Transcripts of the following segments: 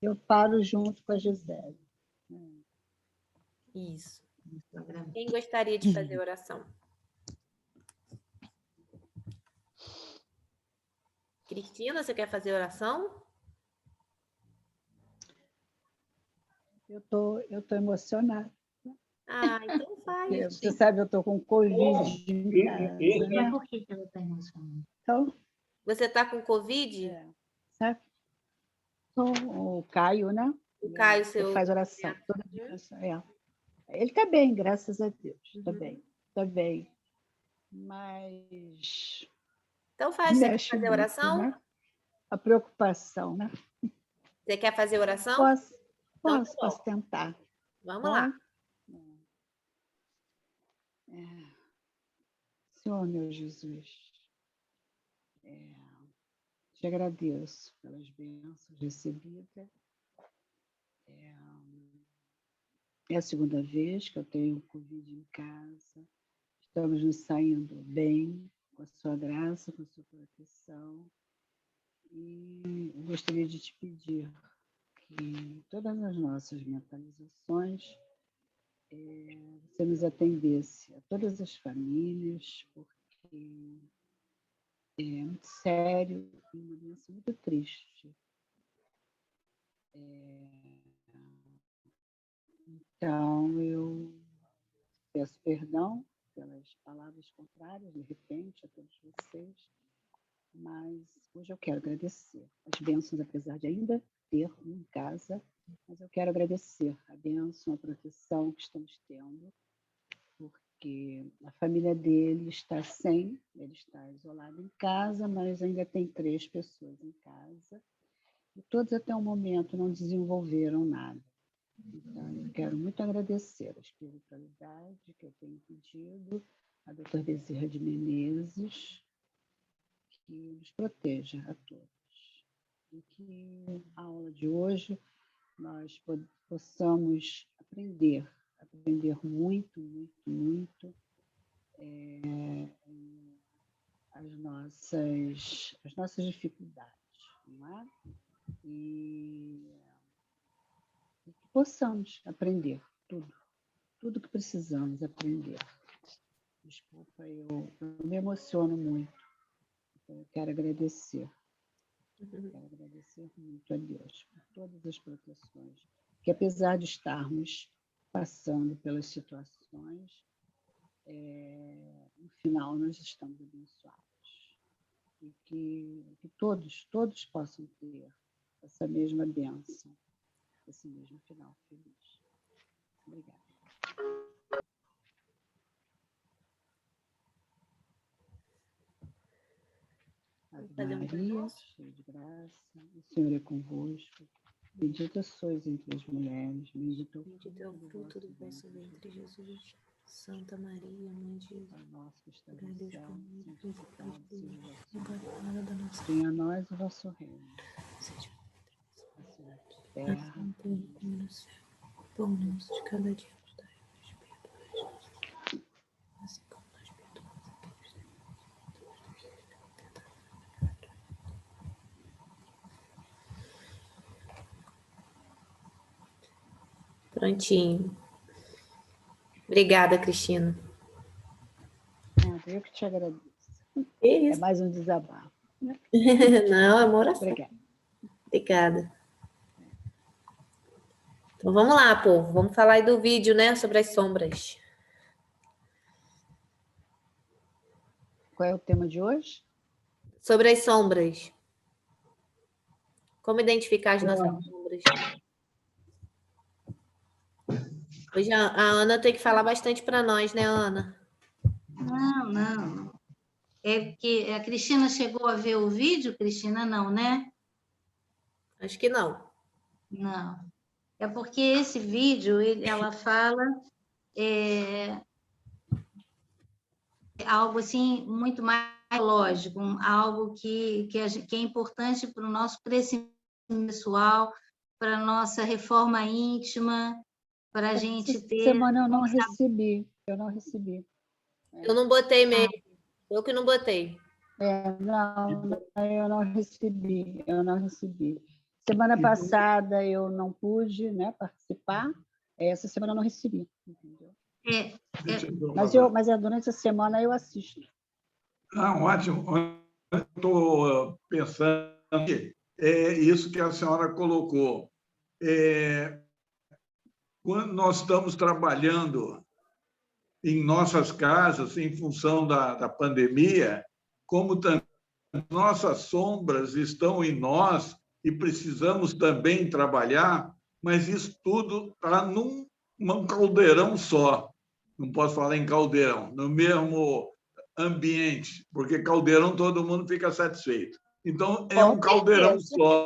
Eu paro junto com a Gisele. Isso. Quem gostaria de fazer oração? Cristina, você quer fazer oração? Eu tô emocionada. Ah, então faz. Você sabe, eu estou com Covid em casa, né? Por que ela está emocionada? Então, Você está com Covid? sabe? O Caio, né? O Caio, Você seu... faz oração toda dia. Ele está bem, graças a Deus. Está bem, está bem. Mas Então faz, você quer mexe fazer muito, oração? né? A preocupação, né? Você quer fazer oração? Posso, Então tá bom. posso tentar. Vamos lá. Senhor, meu Jesus, te agradeço pelas bênçãos recebidas. É a segunda vez que eu tenho Covid em casa. Estamos nos saindo bem, com a sua graça, com a sua proteção. E eu gostaria de te pedir que todas as nossas mentalizações você nos atendesse a todas as famílias, porque é muito sério e uma doença muito triste. Então, eu peço perdão pelas palavras contrárias, de repente, a todos vocês, mas hoje eu quero agradecer as bênçãos, apesar de ainda ter um em casa, mas eu quero agradecer a bênção, a proteção que estamos tendo, porque a família dele está ele está isolado em casa, mas ainda tem 3 pessoas em casa, e todos até o momento não desenvolveram nada. Então, eu quero muito agradecer a espiritualidade que eu tenho pedido, a doutora Bezerra de Menezes, que nos proteja a todos. E que a aula de hoje nós possamos aprender muito, muito, muito as nossas dificuldades, não é? E que possamos aprender tudo que precisamos aprender. Desculpa, eu me emociono muito. Então, eu quero agradecer. Quero agradecer muito a Deus por todas as proteções, que apesar de estarmos passando pelas situações, no final nós estamos abençoados. E que todos possam ter essa mesma bênção, esse mesmo final feliz. Obrigada. Ave Maria, cheia de graça, o Senhor é convosco. Bendita sois entre as mulheres, bendito é o fruto do vosso ventre, Jesus. Santa Maria, Mãe de Deus, nosso que está no no céu, santificado seja o vosso nome. Venha a nós o vosso reino. seja Assim na terra, como no céu. Pão nosso de cada dia nos dai hoje, perdoai-nos, assim como nós perdoamos aqueles que nos têm. Prontinho. Obrigada, Cristina. eu que te agradeço. Isso. É mais um desabafo. Né? Não, é uma oração. Obrigada. Obrigada. Então vamos lá, povo. Vamos falar aí do vídeo, né? Sobre as sombras. Qual é o tema de hoje? Sobre as sombras. Como identificar as nossas sombras? Hoje a Ana tem que falar bastante para nós, né, Ana? Não. É porque a Cristina chegou a ver o vídeo? Cristina, não, né? Acho que não. Não. É porque esse vídeo, ela fala algo assim muito mais lógico, algo que é importante para o nosso crescimento pessoal, para a nossa reforma íntima, para a gente Essa ter... semana eu não recebi. Eu não botei mesmo. Eu que não botei. Não, eu não recebi. Semana passada eu não pude, né, participar. Essa semana eu não recebi, entendeu? Mas durante a semana eu assisto. Ótimo. Estou pensando que é isso que a senhora colocou. Quando nós estamos trabalhando em nossas casas, em função da pandemia, como também nossas sombras estão em nós e precisamos também trabalhar, mas isso tudo está num caldeirão só. Não posso falar em caldeirão, no mesmo ambiente, porque caldeirão todo mundo fica satisfeito. Então, é um caldeirão só.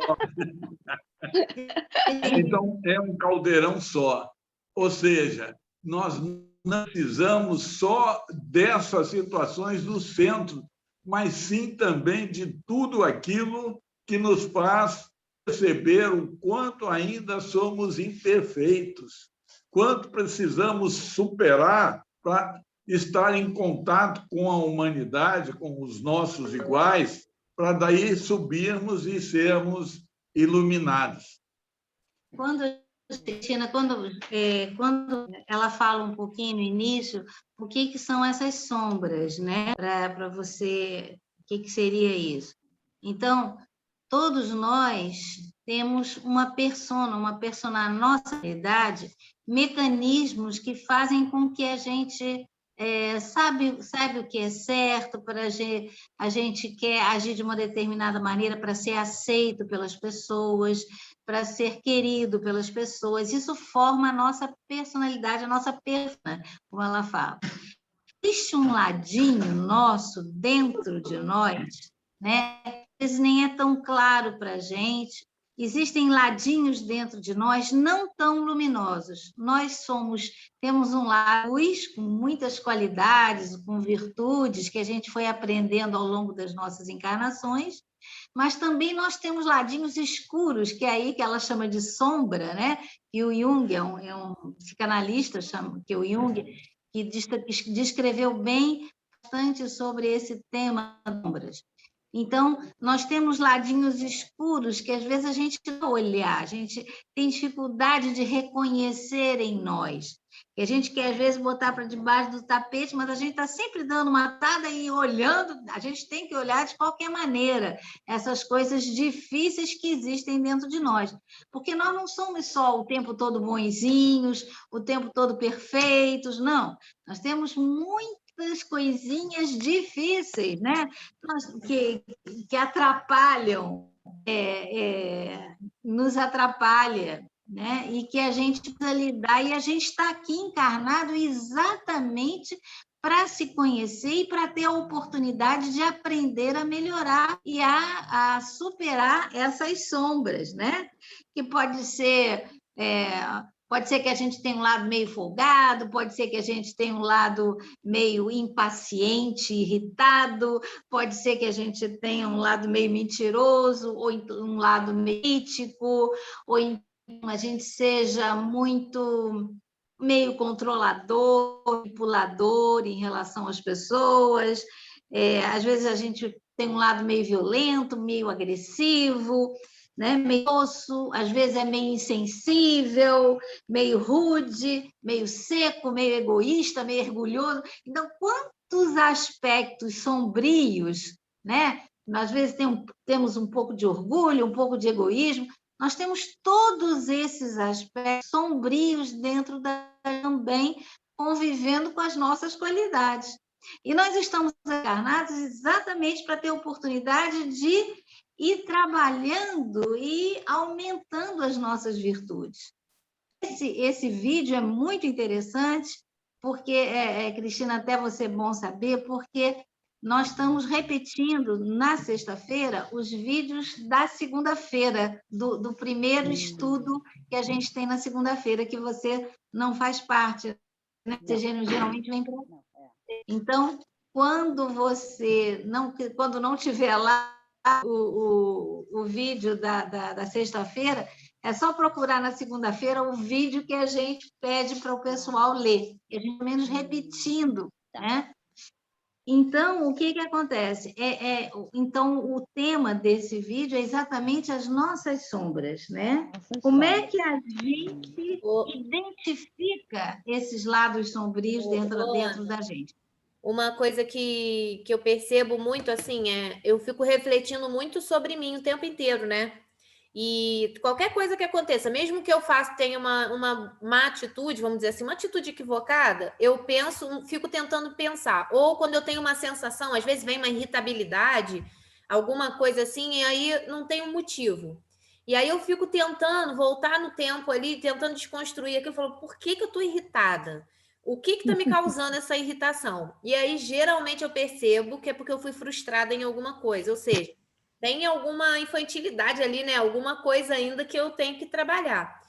Então, é um caldeirão só. Ou seja, nós não precisamos só dessas situações do centro, mas sim também de tudo aquilo que nos faz perceber o quanto ainda somos imperfeitos, quanto precisamos superar para estar em contato com a humanidade, com os nossos iguais, para daí subirmos e sermos iluminados. Cristina, quando ela fala um pouquinho no início, o que são essas sombras, né? Para você, o que seria isso? Então, todos nós temos uma persona, na nossa realidade, mecanismos que fazem com que a gente sabe o que é certo, a gente quer agir de uma determinada maneira para ser aceito pelas pessoas, para ser querido pelas pessoas. Isso forma a nossa personalidade, a nossa persona, como ela fala. Existe um ladinho nosso dentro de nós, né? Às vezes nem é tão claro para a gente. Existem ladinhos dentro de nós não tão luminosos. Nós temos um lado luz com muitas qualidades, com virtudes que a gente foi aprendendo ao longo das nossas encarnações, mas também nós temos ladinhos escuros, que é aí que ela chama de sombra, né? E o Jung é um psicanalista, que o Jung, que descreveu bem bastante sobre esse tema das sombras. Então, nós temos ladinhos escuros que, às vezes, a gente não olhar, a gente tem dificuldade de reconhecer em nós. Que a gente quer, às vezes, botar para debaixo do tapete, mas a gente está sempre dando uma matada e olhando, a gente tem que olhar de qualquer maneira essas coisas difíceis que existem dentro de nós. Porque nós não somos só o tempo todo bonzinhos, o tempo todo perfeitos, não. Nós temos muitas coisinhas difíceis, né? Que atrapalham, nos atrapalha, né? E que a gente precisa lidar, e a gente está aqui encarnado exatamente para se conhecer e para ter a oportunidade de aprender a melhorar e a superar essas sombras, né? Que pode ser que a gente tenha um lado meio folgado, pode ser que a gente tenha um lado meio impaciente, irritado, pode ser que a gente tenha um lado meio mentiroso, ou um lado meio crítico, ou a gente seja meio controlador, manipulador em relação às pessoas. Às vezes a gente tem um lado meio violento, meio agressivo, né? Meio osso, às vezes é meio insensível, meio rude, meio seco, meio egoísta, meio orgulhoso. Então, quantos aspectos sombrios, né? Às vezes temos um pouco de orgulho, um pouco de egoísmo. Nós temos todos esses aspectos sombrios dentro também, convivendo com as nossas qualidades. E nós estamos encarnados exatamente para ter a oportunidade de ir trabalhando e aumentando as nossas virtudes. Esse vídeo é muito interessante, porque, Cristina, até você é bom saber, porque nós estamos repetindo na sexta-feira os vídeos da segunda-feira, do primeiro estudo que a gente tem na segunda-feira, que você não faz parte, né? Você geralmente vem para cá. Então, quando não tiver lá o vídeo da sexta-feira, é só procurar na segunda-feira o vídeo que a gente pede para o pessoal ler, que a gente menos repetindo, né? Então, o que acontece? Então, o tema desse vídeo é exatamente as nossas sombras, né? Como é que a gente identifica esses lados sombrios dentro da gente? Uma coisa que eu percebo muito, assim, eu fico refletindo muito sobre mim o tempo inteiro, né? E qualquer coisa que aconteça, mesmo que eu tenha uma má atitude, vamos dizer assim, uma atitude equivocada, eu fico tentando pensar. Ou quando eu tenho uma sensação, às vezes vem uma irritabilidade, alguma coisa assim, e aí não tem um motivo. E aí eu fico tentando voltar no tempo ali, tentando desconstruir aquilo, eu falo, por que eu tô irritada? O que está me causando essa irritação? E aí, geralmente, eu percebo que é porque eu fui frustrada em alguma coisa, ou seja, tem alguma infantilidade ali, né? Alguma coisa ainda que eu tenho que trabalhar.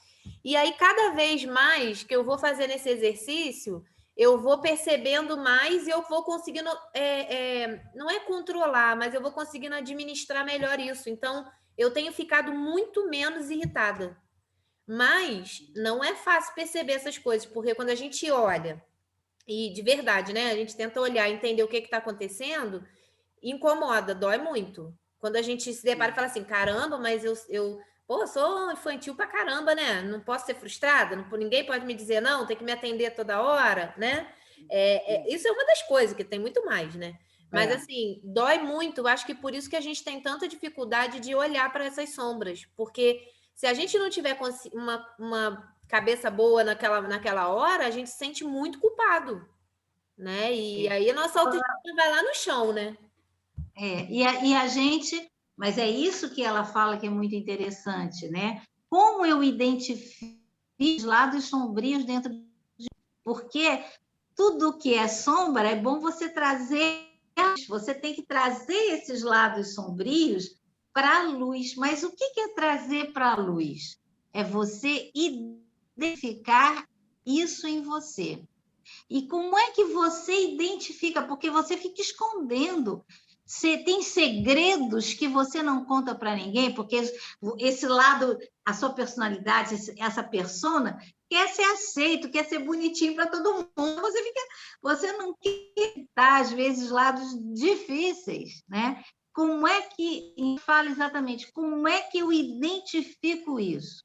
E aí, cada vez mais que eu vou fazendo esse exercício, eu vou percebendo mais e eu vou conseguindo, não é controlar, mas eu vou conseguindo administrar melhor isso. Então, eu tenho ficado muito menos irritada. Mas não é fácil perceber essas coisas, porque quando a gente olha, e de verdade, né? A gente tenta olhar, entender o que está acontecendo, incomoda, dói muito. Quando a gente se depara e fala assim, caramba, mas pô, sou infantil pra caramba, né? Não posso ser frustrada, ninguém pode me dizer não, tem que me atender toda hora, né? Isso é uma das coisas, que tem muito mais, né? Mas assim, dói muito. Acho que por isso que a gente tem tanta dificuldade de olhar para essas sombras, porque se a gente não tiver uma cabeça boa naquela hora, a gente se sente muito culpado, né? E aí a nossa autoestima vai lá no chão, né? E a gente... Mas é isso que ela fala que é muito interessante, né? Como eu identifico os lados sombrios dentro de... Porque tudo que é sombra é bom você trazer... Você tem que trazer esses lados sombrios para a luz. Mas o que é trazer para a luz? É você identificar isso em você. E como é que você identifica? Porque você fica escondendo. Você tem segredos que você não conta para ninguém, porque esse lado, a sua personalidade, essa persona, quer ser aceito, quer ser bonitinho para todo mundo. Você não quer estar, às vezes, lados difíceis, né? Como é que... Fala exatamente, como é que eu identifico isso?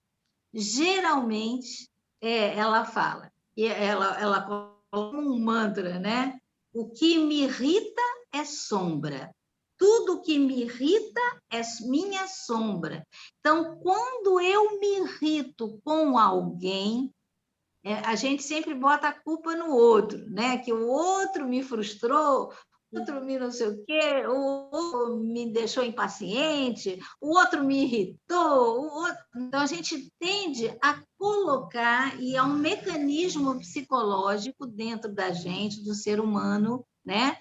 Geralmente, ela fala, e ela coloca um mantra, né? O que me irrita é sombra. Tudo que me irrita é minha sombra. Então, quando eu me irrito com alguém, a gente sempre bota a culpa no outro, né? Que o outro me frustrou, o outro me não sei o quê, o outro me deixou impaciente, o outro me irritou. Então, a gente tende a colocar, e é um mecanismo psicológico dentro da gente, do ser humano, né?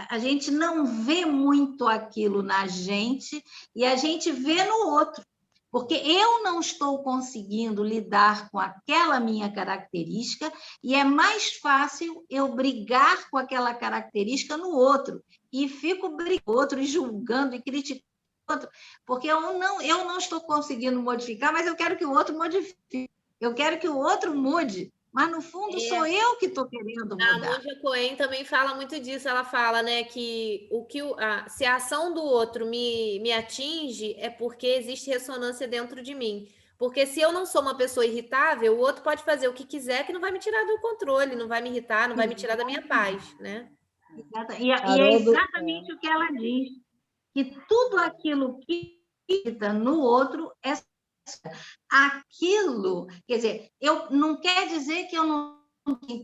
A gente não vê muito aquilo na gente e a gente vê no outro. Porque eu não estou conseguindo lidar com aquela minha característica e é mais fácil eu brigar com aquela característica no outro. E fico brigando com o outro e julgando e criticando o outro, porque eu não estou conseguindo modificar, mas eu quero que o outro modifique. Eu quero que o outro mude. Mas, no fundo, sou eu que estou querendo mudar. A Monja Coen também fala muito disso. Ela fala, né, que se a ação do outro me atinge, é porque existe ressonância dentro de mim. Porque se eu não sou uma pessoa irritável, o outro pode fazer o que quiser, que não vai me tirar do controle, não vai me irritar, não vai me tirar da minha paz, né? E é exatamente o que ela diz, que tudo aquilo que irrita no outro é aquilo, quer dizer, não quer dizer que eu não...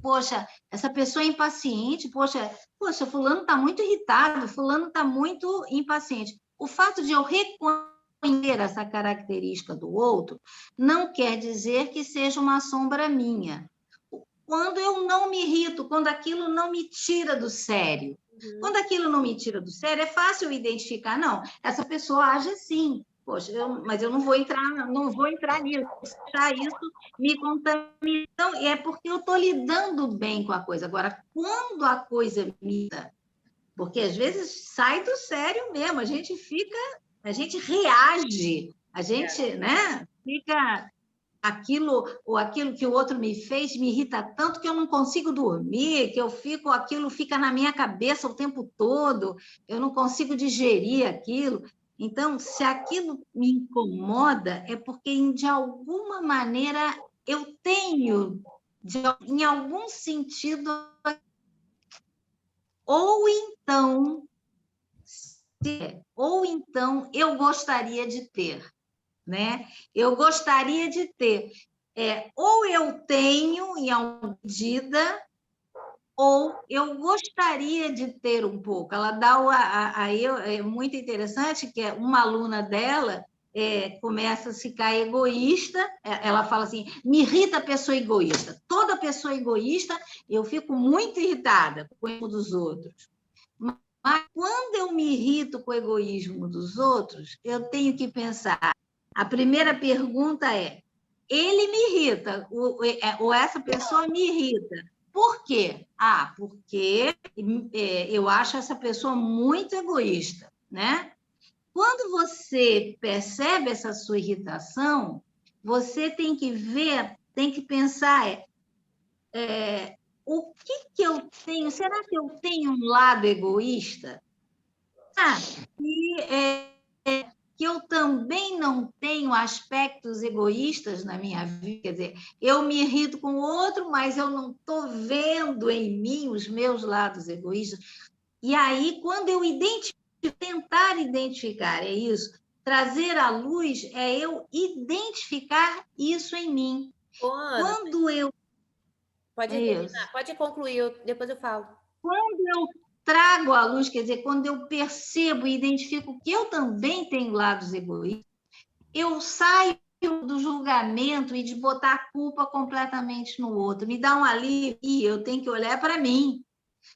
Poxa, essa pessoa é impaciente, poxa, fulano está muito irritado, fulano está muito impaciente. O fato de eu reconhecer essa característica do outro não quer dizer que seja uma sombra minha. Quando eu não me irrito, quando aquilo não me tira do sério. Quando aquilo não me tira do sério, é fácil identificar, não, essa pessoa age assim. Poxa, mas eu não vou entrar nisso. Isso me contamina. Então, é porque eu estou lidando bem com a coisa. Agora, quando a coisa me dá, porque às vezes sai do sério mesmo, a gente reage, a gente, né, fica aquilo ou aquilo que o outro me fez me irrita tanto que eu não consigo dormir, que aquilo fica na minha cabeça o tempo todo, eu não consigo digerir aquilo. Então, se aquilo me incomoda, é porque, de alguma maneira, eu tenho, em algum sentido, ou então eu gostaria de ter, né? Eu gostaria de ter. Ou eu tenho, em alguma medida, ou eu gostaria de ter um pouco. Ela dá é muito interessante que uma aluna dela começa a ficar egoísta, ela fala assim, me irrita a pessoa egoísta. Toda pessoa egoísta, eu fico muito irritada com o erro dos outros. Mas quando eu me irrito com o egoísmo dos outros, eu tenho que pensar, a primeira pergunta é, ele me irrita, ou essa pessoa me irrita. Por quê? Porque eu acho essa pessoa muito egoísta, né? Quando você percebe essa sua irritação, você tem que ver, tem que pensar, o que eu tenho? Será que eu tenho um lado egoísta? Que eu também não tenho aspectos egoístas na minha vida, quer dizer, eu me irrito com o outro, mas eu não estou vendo em mim os meus lados egoístas. E aí, quando eu tentar identificar, é isso, trazer à luz é eu identificar isso em mim. Ana, Quando eu... pode terminar, pode concluir, depois eu falo. Quando eu trago à luz, quer dizer, quando eu percebo e identifico que eu também tenho lados egoístas, eu saio do julgamento e de botar a culpa completamente no outro. Me dá um alívio, eu tenho que olhar para mim.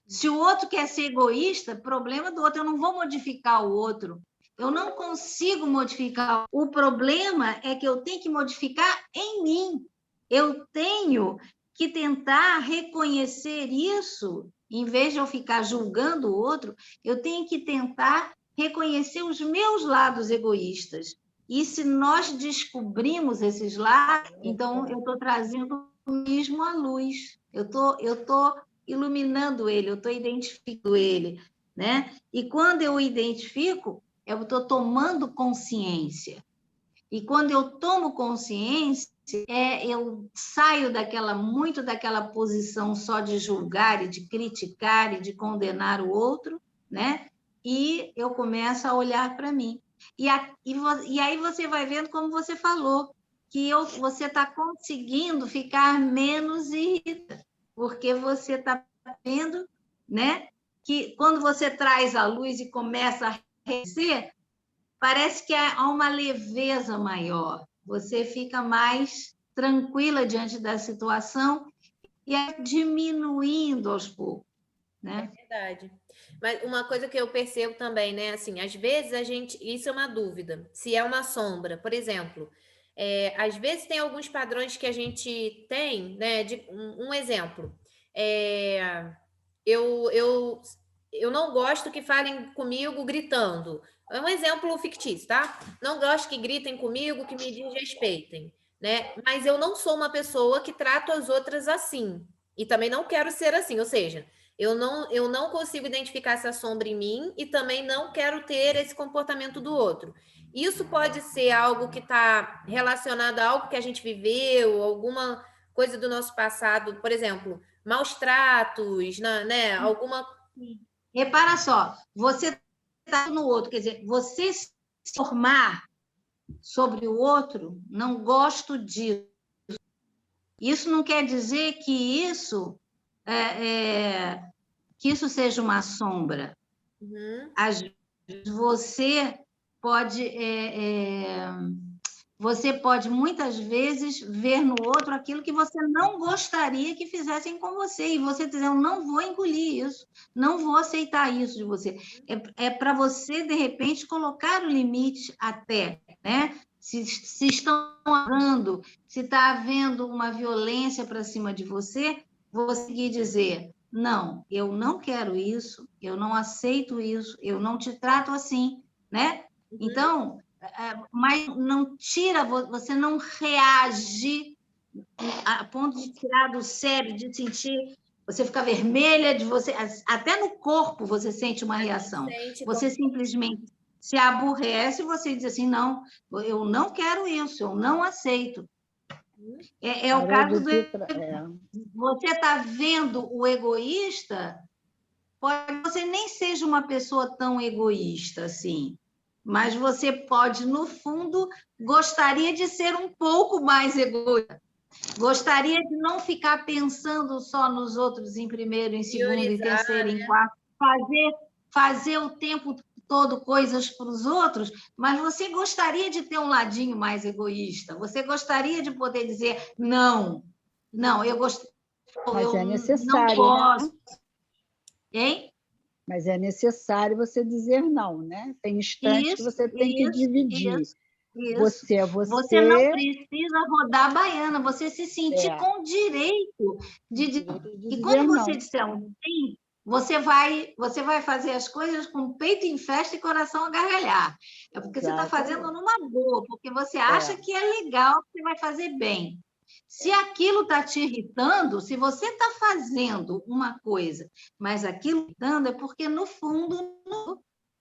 Se o outro quer ser egoísta, problema do outro, eu não vou modificar o outro. Eu não consigo modificar. O problema é que eu tenho que modificar em mim. Eu tenho que tentar reconhecer isso, em vez de eu ficar julgando o outro, eu tenho que tentar reconhecer os meus lados egoístas. E se nós descobrimos esses lados, então eu estou trazendo o egoísmo à luz. Eu estou iluminando ele, eu estou identificando ele, né? E quando eu identifico, eu estou tomando consciência. E quando eu tomo consciência, eu saio muito daquela posição só de julgar e de criticar e de condenar o outro, né? E eu começo a olhar para mim. E aí você vai vendo, como você falou, que você está conseguindo ficar menos irritada, porque você está vendo, né? Que quando você traz a luz e começa a reconhecer, parece que há uma leveza maior, você fica mais tranquila diante da situação e é diminuindo aos poucos, né? É verdade. Mas uma coisa que eu percebo também, né? Assim, às vezes isso é uma dúvida, se é uma sombra. Por exemplo, às vezes tem alguns padrões que a gente tem, né? Um exemplo. Eu não gosto que falem comigo gritando. É um exemplo fictício, tá? Não gosto que gritem comigo, que me desrespeitem, né? Mas eu não sou uma pessoa que trato as outras assim. E também não quero ser assim, ou seja, eu não consigo identificar essa sombra em mim e também não quero ter esse comportamento do outro. Isso pode ser algo que está relacionado a algo que a gente viveu, alguma coisa do nosso passado, por exemplo, maus tratos, né? Alguma... Repara só, você está no outro, quer dizer, você se formar sobre o outro, não gosto disso. Isso não quer dizer que isso seja uma sombra. Uhum. Às vezes você pode muitas vezes ver no outro aquilo que você não gostaria que fizessem com você, e você dizer, eu não vou engolir isso, não vou aceitar isso de você. É para você, de repente, colocar o limite até, né? Se estão andando, se está havendo uma violência para cima de você, você conseguir dizer, não, eu não quero isso, eu não aceito isso, eu não te trato assim, né? Uhum. Então, mas não tira, você não reage a ponto de tirar do sério, de sentir, você fica vermelha, até no corpo você sente uma reação. Você simplesmente se aborrece e você diz assim, não, eu não quero isso, eu não aceito. É o caso do... Você está vendo o egoísta, você nem seja uma pessoa tão egoísta assim, mas você pode, no fundo, gostaria de ser um pouco mais egoísta. Gostaria de não ficar pensando só nos outros em primeiro, em segundo, em terceiro, em quarto, fazer o tempo todo coisas para os outros, mas você gostaria de ter um ladinho mais egoísta, você gostaria de poder dizer, não, eu gosto, mas é necessário, não posso. Né? Hein? Mas é necessário você dizer não, né? Tem instantes que você tem que dividir. Isso. Você é você. Você não precisa rodar a baiana, você se sentir com direito de dizer. E quando você disser um sim, você vai fazer as coisas com o peito em festa e coração a gargalhar. É porque você está fazendo numa boa, porque você acha que é legal, que você vai fazer bem. Se aquilo está te irritando, se você está fazendo uma coisa, mas aquilo está irritando, é porque, no fundo,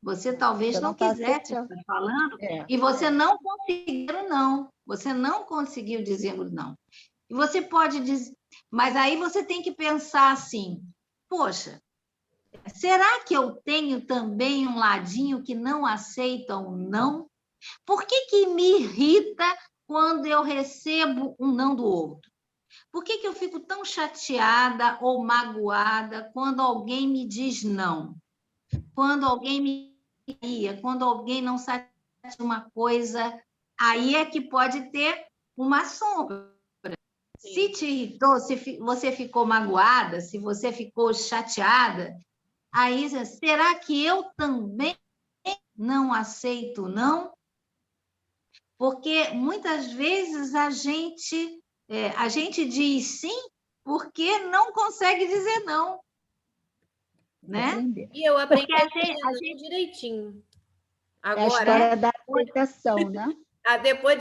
você talvez não quisesse estar falando e você não conseguiu não. Você não conseguiu dizer não. E você pode dizer... Mas aí você tem que pensar assim, poxa, será que eu tenho também um ladinho que não aceita o não? Por que me irrita quando eu recebo um não do outro? Por que eu fico tão chateada ou magoada quando alguém me diz não? Quando alguém me guia, quando alguém não satisfaz uma coisa, aí é que pode ter uma sombra. Sim. Se te irritou, se você ficou magoada, se você ficou chateada, aí será que eu também não aceito não? Porque muitas vezes a gente diz sim porque não consegue dizer não. Né? E eu aprendi direitinho. Agora, é a história da aceitação, né? Depois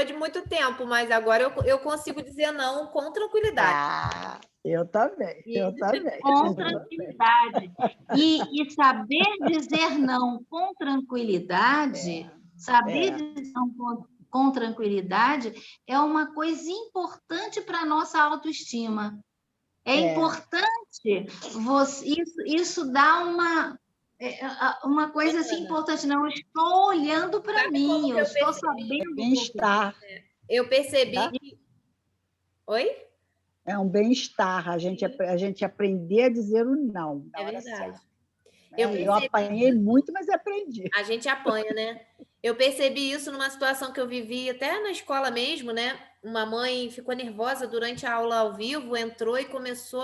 de muito tempo, mas agora eu consigo dizer não com tranquilidade. Eu também. Com tranquilidade. E saber dizer não com tranquilidade, dizer não com tranquilidade é uma coisa importante para a nossa autoestima. É importante, isso dá uma coisa assim importante. Não, eu estou olhando para mim, eu estou sabendo... Bem-estar. Eu percebi que... Oi? É um bem-estar, a gente aprender a dizer o não. É verdade. Eu apanhei muito, mas aprendi. A gente apanha, né? Eu percebi isso numa situação que eu vivi até na escola mesmo, né? Uma mãe ficou nervosa durante a aula ao vivo, entrou e começou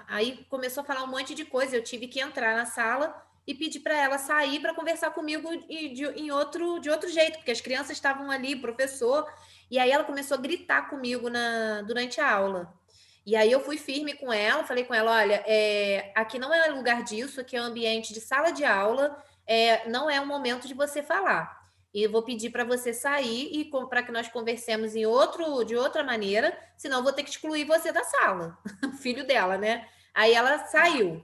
aí começou a falar um monte de coisa. Eu tive que entrar na sala e pedir para ela sair para conversar comigo de outro jeito, porque as crianças estavam ali, professor, e aí ela começou a gritar comigo durante a aula. E aí eu fui firme com ela, falei com ela, olha, aqui não é lugar disso, aqui é um ambiente de sala de aula, não é o momento de você falar. E eu vou pedir para você sair e para que nós conversemos de outra maneira, senão eu vou ter que excluir você da sala. O filho dela, né? Aí ela saiu.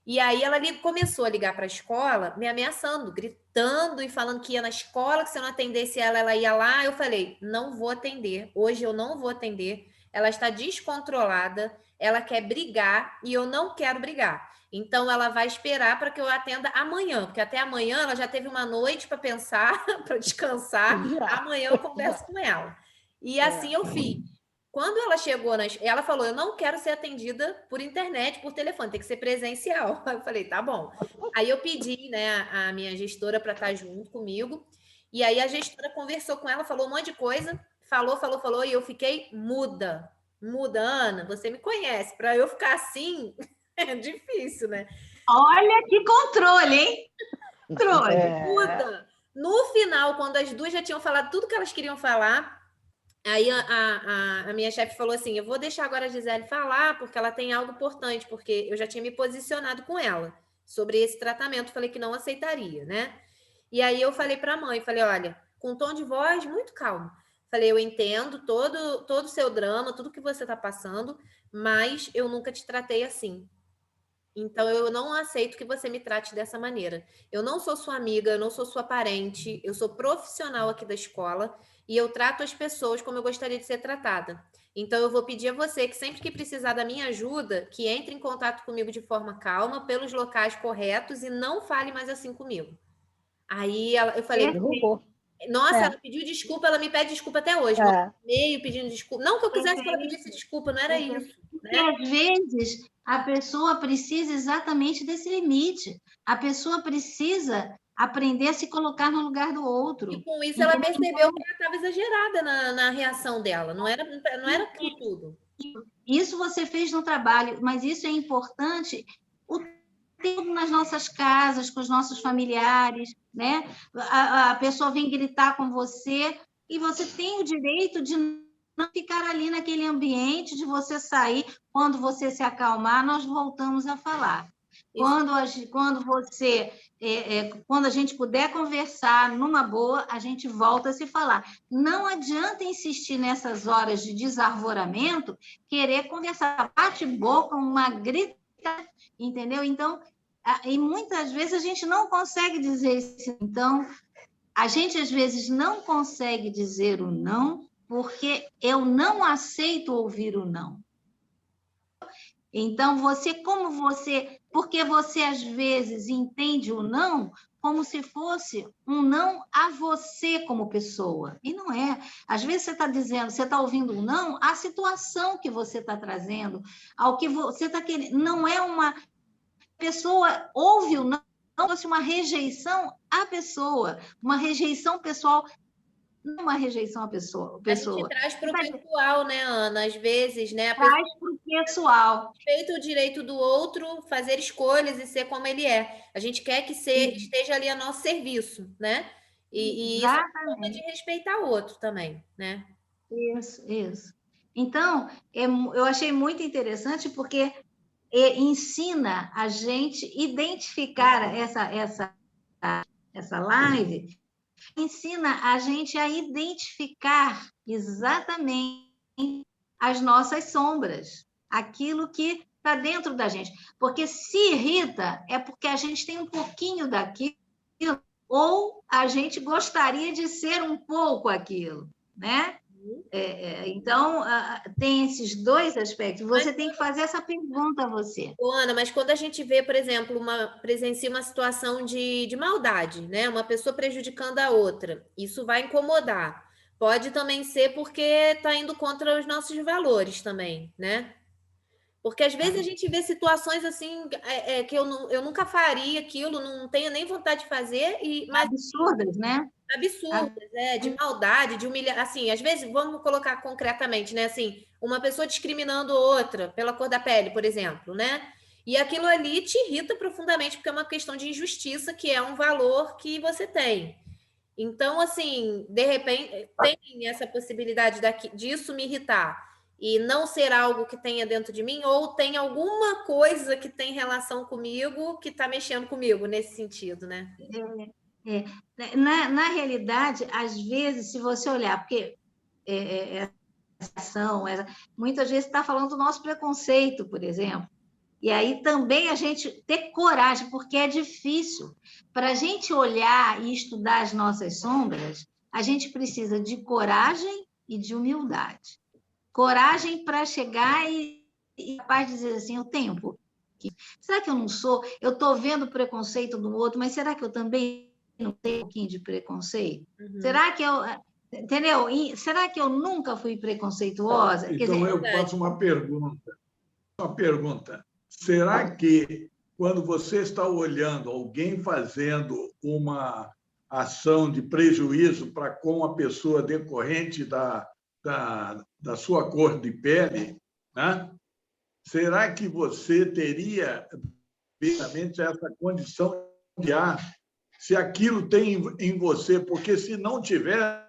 E aí ela começou a ligar para a escola, me ameaçando, gritando e falando que ia na escola, que se eu não atendesse ela ia lá. Eu falei, não vou atender. Hoje eu não vou atender. Ela está descontrolada, ela quer brigar e eu não quero brigar. Então, ela vai esperar para que eu atenda amanhã, porque até amanhã ela já teve uma noite para pensar, para descansar. Amanhã eu converso com ela. E assim eu fiz. Quando ela chegou, ela falou, eu não quero ser atendida por internet, por telefone, tem que ser presencial. Eu falei, tá bom. Aí eu pedi, né, a minha gestora para estar junto comigo. E aí a gestora conversou com ela, falou um monte de coisa, falou, e eu fiquei muda. Muda, Ana, você me conhece. Para eu ficar assim, é difícil, né? Olha que controle, hein? Controle. Muda. No final, quando as duas já tinham falado tudo que elas queriam falar, aí a minha chefe falou assim, eu vou deixar agora a Gisele falar, porque ela tem algo importante, porque eu já tinha me posicionado com ela sobre esse tratamento, falei que não aceitaria, né? E aí eu falei para a mãe, falei, olha, com um tom de voz muito calmo. Falei, eu entendo todo o seu drama, tudo que você está passando, mas eu nunca te tratei assim. Então, eu não aceito que você me trate dessa maneira. Eu não sou sua amiga, eu não sou sua parente, eu sou profissional aqui da escola e eu trato as pessoas como eu gostaria de ser tratada. Então, eu vou pedir a você que sempre que precisar da minha ajuda, que entre em contato comigo de forma calma, pelos locais corretos e não fale mais assim comigo. Aí eu falei, Derrubou. nossa, ela pediu desculpa, ela me pede desculpa até hoje. Meio pedindo desculpa. Não que eu quisesse que ela pedisse desculpa, não era isso. Porque, às vezes, a pessoa precisa exatamente desse limite. A pessoa precisa aprender a se colocar no lugar do outro. E com isso ela percebeu que ela estava exagerada na reação dela. Não era aquilo tudo. Isso você fez no trabalho, mas isso é importante o tempo nas nossas casas, com os nossos familiares, né? A pessoa vem gritar com você e você tem o direito de não ficar ali naquele ambiente, de você sair. Quando você se acalmar, nós voltamos a falar. Quando a gente puder conversar numa boa, a gente volta a se falar. Não adianta insistir nessas horas de desarvoramento, querer conversar, bate-boca, uma grita, entendeu? Então, e muitas vezes a gente não consegue dizer isso. Então, a gente às vezes não consegue dizer o não, porque eu não aceito ouvir o não. Então, porque você às vezes entende o não como se fosse um não a você como pessoa. E não é. Às vezes você está dizendo, você está ouvindo um não à situação que você está trazendo, ao que você está querendo. Não é uma pessoa ouve o não, não fosse uma rejeição à pessoa, uma rejeição pessoal. Não uma rejeição à pessoa. A gente traz para o pessoal, né, Ana? Às vezes, né? Traz para o pessoal. Respeita o direito do outro, fazer escolhas e ser como ele é. A gente quer que esteja ali a nosso serviço, né? E isso é forma de respeitar o outro também, né? Isso. Então, eu achei muito interessante porque ensina a gente identificar essa live, ensina a gente a identificar exatamente as nossas sombras, aquilo que está dentro da gente. Porque se irrita, é porque a gente tem um pouquinho daquilo, ou a gente gostaria de ser um pouco aquilo, né? Então, tem esses dois aspectos. Você tem que fazer essa pergunta a você. Ana, mas quando a gente vê, por exemplo, presencia uma situação de maldade, né? Uma pessoa prejudicando a outra, isso vai incomodar. Pode também ser porque está indo contra os nossos valores também, né? Porque às vezes a gente vê situações assim que eu nunca faria aquilo, não tenho nem vontade de fazer. Mas, absurdas, né? Absurdas, de maldade, de humilhação. Assim, às vezes, vamos colocar concretamente, né? Assim, uma pessoa discriminando outra pela cor da pele, por exemplo, né? E aquilo ali te irrita profundamente, porque é uma questão de injustiça, que é um valor que você tem. Então, assim, de repente, tem essa possibilidade disso me irritar e não ser algo que tenha dentro de mim, ou tem alguma coisa que tem relação comigo que está mexendo comigo nesse sentido, né? Na realidade, às vezes, se você olhar, porque muitas vezes está falando do nosso preconceito, por exemplo, e aí também a gente ter coragem, porque é difícil. Para a gente olhar e estudar as nossas sombras, a gente precisa de coragem e de humildade. Coragem para chegar e capaz de dizer assim, eu tenho um pouquinho. Será que eu não sou? Eu estou vendo o preconceito do outro, mas será que eu também não tenho um pouquinho de preconceito? Uhum. Será que eu... Entendeu? E será que eu nunca fui preconceituosa? Então, eu faço uma pergunta. Será que, quando você está olhando alguém fazendo uma ação de prejuízo para com a pessoa decorrente da sua cor de pele, né? Será que você teria verdadeiramente essa condição de se aquilo tem em você? Porque se não tivesse,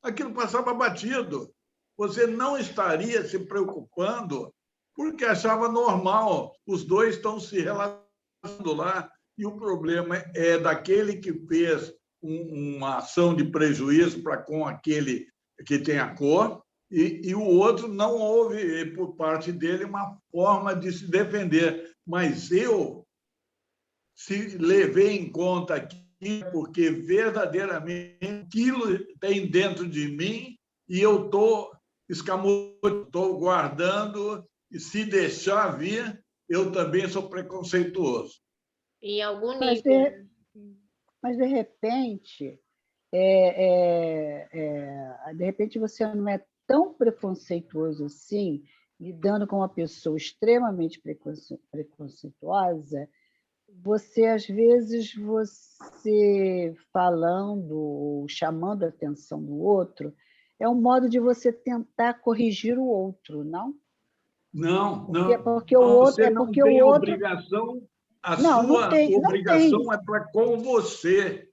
aquilo passava batido. Você não estaria se preocupando porque achava normal. Os dois estão se relacionando lá e o problema é daquele que fez uma ação de prejuízo para com aquele que tem a cor, e o outro não houve, por parte dele, uma forma de se defender. Mas eu se levei em conta aqui, porque verdadeiramente aquilo tem dentro de mim e eu estou escamoteando, estou guardando, e se deixar vir, eu também sou preconceituoso. Em algum Mas nível. de repente, de repente você não é tão preconceituoso assim, lidando com uma pessoa extremamente preconceituosa. Você, às vezes, você falando ou chamando a atenção do outro, é um modo de você tentar corrigir o outro, não? Não, Porque o outro você não tem obrigação, a sua obrigação é para com você.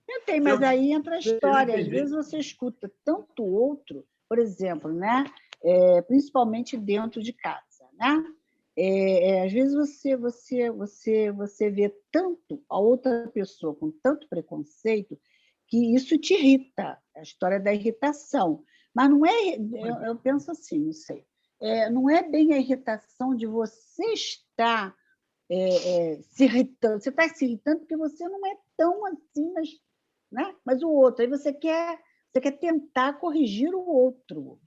Não tem, mas aí entra a história. Às vezes você escuta tanto o outro, por exemplo, né? Principalmente dentro de casa, né? Às vezes você vê tanto a outra pessoa com tanto preconceito que isso te irrita, a história da irritação. Mas não é, eu penso assim, não sei, não é bem a irritação de você estar se irritando. Você está se irritando porque você não é tão assim, né? Mas o outro, aí você quer tentar corrigir o outro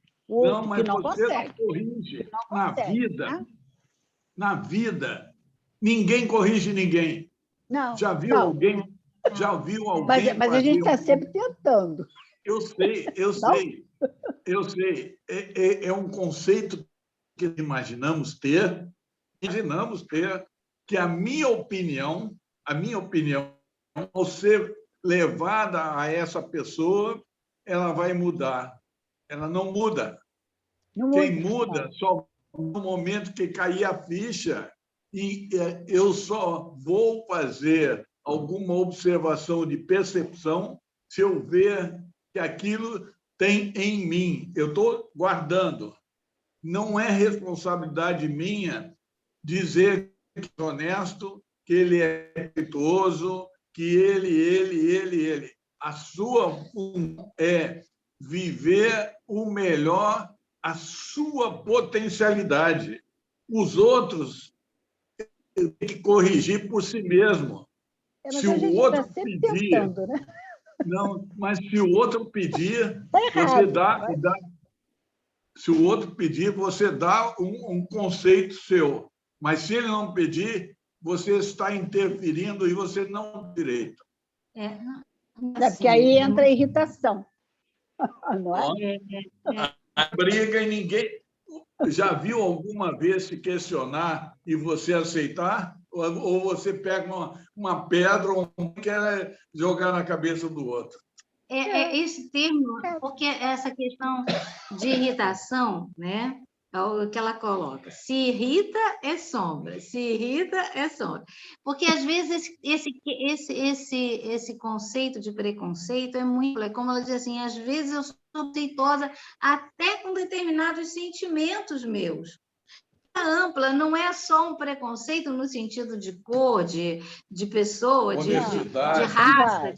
Mas que não você consegue. não corrige. Que não consegue, Né? Né? Na vida, ninguém corrige ninguém. Não, Já viu alguém? Já viu alguém? Mas a gente está sempre tentando. Eu sei. É um conceito que imaginamos ter, que a minha opinião, ao ser levada a essa pessoa, ela vai mudar. Ela não muda. Quem muda só no momento que cair a ficha, e eu só vou fazer alguma observação de percepção se eu ver que aquilo tem em mim. Eu estou guardando. Não é responsabilidade minha dizer que é honesto, que ele é respeitoso, que ele. A sua função é viver o melhor, a sua potencialidade. Os outros têm que corrigir por si mesmo. Mas se a gente o outro está sempre pedir, tentando, né? não, mas se o outro pedir, Tá errado, você dá. Se o outro pedir, você dá um conceito seu. Mas se ele não pedir, você está interferindo e você não tem direito. Porque aí entra a irritação. Não é? A briga e ninguém. Já viu alguma vez se questionar e você aceitar? Ou você pega uma pedra ou quer jogar na cabeça do outro? Esse termo, porque essa questão de irritação, né? É o que ela coloca. Se irrita, é sombra. Se irrita, é sombra. Porque, às vezes, esse conceito de preconceito é muito... É como ela diz assim, às vezes eu sou preconceituosa até com determinados sentimentos meus. Ampla, não é só um preconceito no sentido de cor, de pessoa, de raça,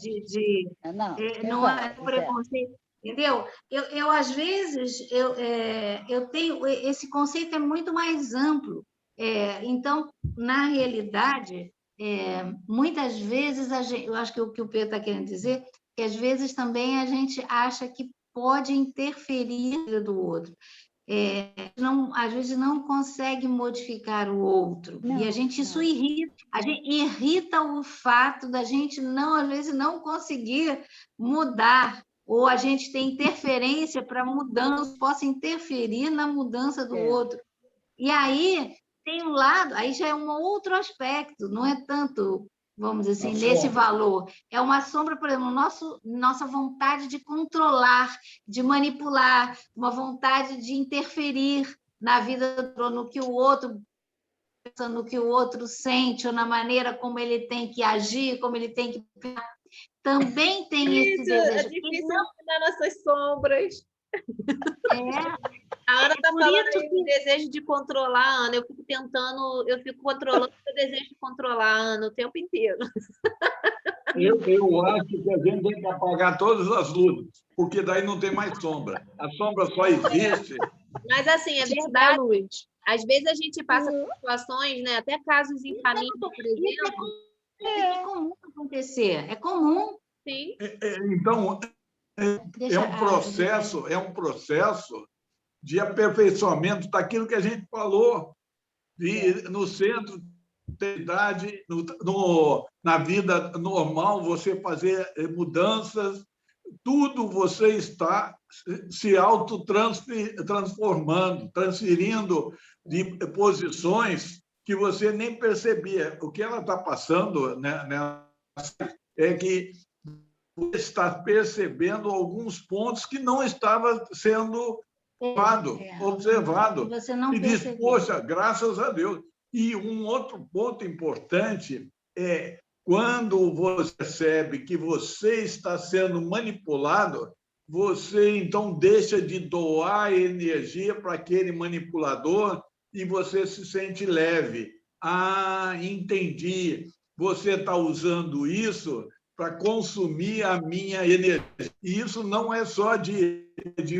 não é preconceito, entendeu? Eu às vezes, eu tenho... Esse conceito é muito mais amplo. Então, na realidade, muitas vezes, eu acho que o que o Pedro está querendo dizer, que às vezes também a gente acha que pode interferir na vida do outro. Às vezes não consegue modificar o outro. E isso irrita. A gente irrita o fato da gente às vezes não conseguir mudar, ou a gente tem interferência para mudança, possa interferir na mudança do outro. E aí tem um lado, aí já é um outro aspecto, não é tanto, vamos dizer assim, nesse valor. É uma sombra, por exemplo, nossa vontade de controlar, de manipular, uma vontade de interferir na vida, no que o outro pensa, no que o outro sente, ou na maneira como ele tem que agir, como ele tem que pensar. Também tem esse desejo. É difícil mudar nossas sombras. A Ana está falando aí do desejo de controlar a Ana. Eu fico controlando o desejo de controlar a Ana o tempo inteiro. Eu acho que a gente tem que apagar todas as luzes, porque daí não tem mais sombra. A sombra só existe. Mas, assim, é verdade. Às vezes a gente passa por situações, né? Até casos em família, por exemplo. É comum acontecer, é comum. Sim. Então, é um processo de aperfeiçoamento daquilo que a gente falou, no centro da idade, na vida normal, você fazer mudanças, tudo você está se autotransformando, transferindo de posições que você nem percebia. O que ela está passando, né, é que você está percebendo alguns pontos que não estava sendo observado. Você não e diz, percebeu. poxa, graças a Deus. E um outro ponto importante é quando você percebe que você está sendo manipulado, você então deixa de doar energia para aquele manipulador e você se sente leve. Ah, entendi. Você está usando isso para consumir a minha energia. E isso não é só de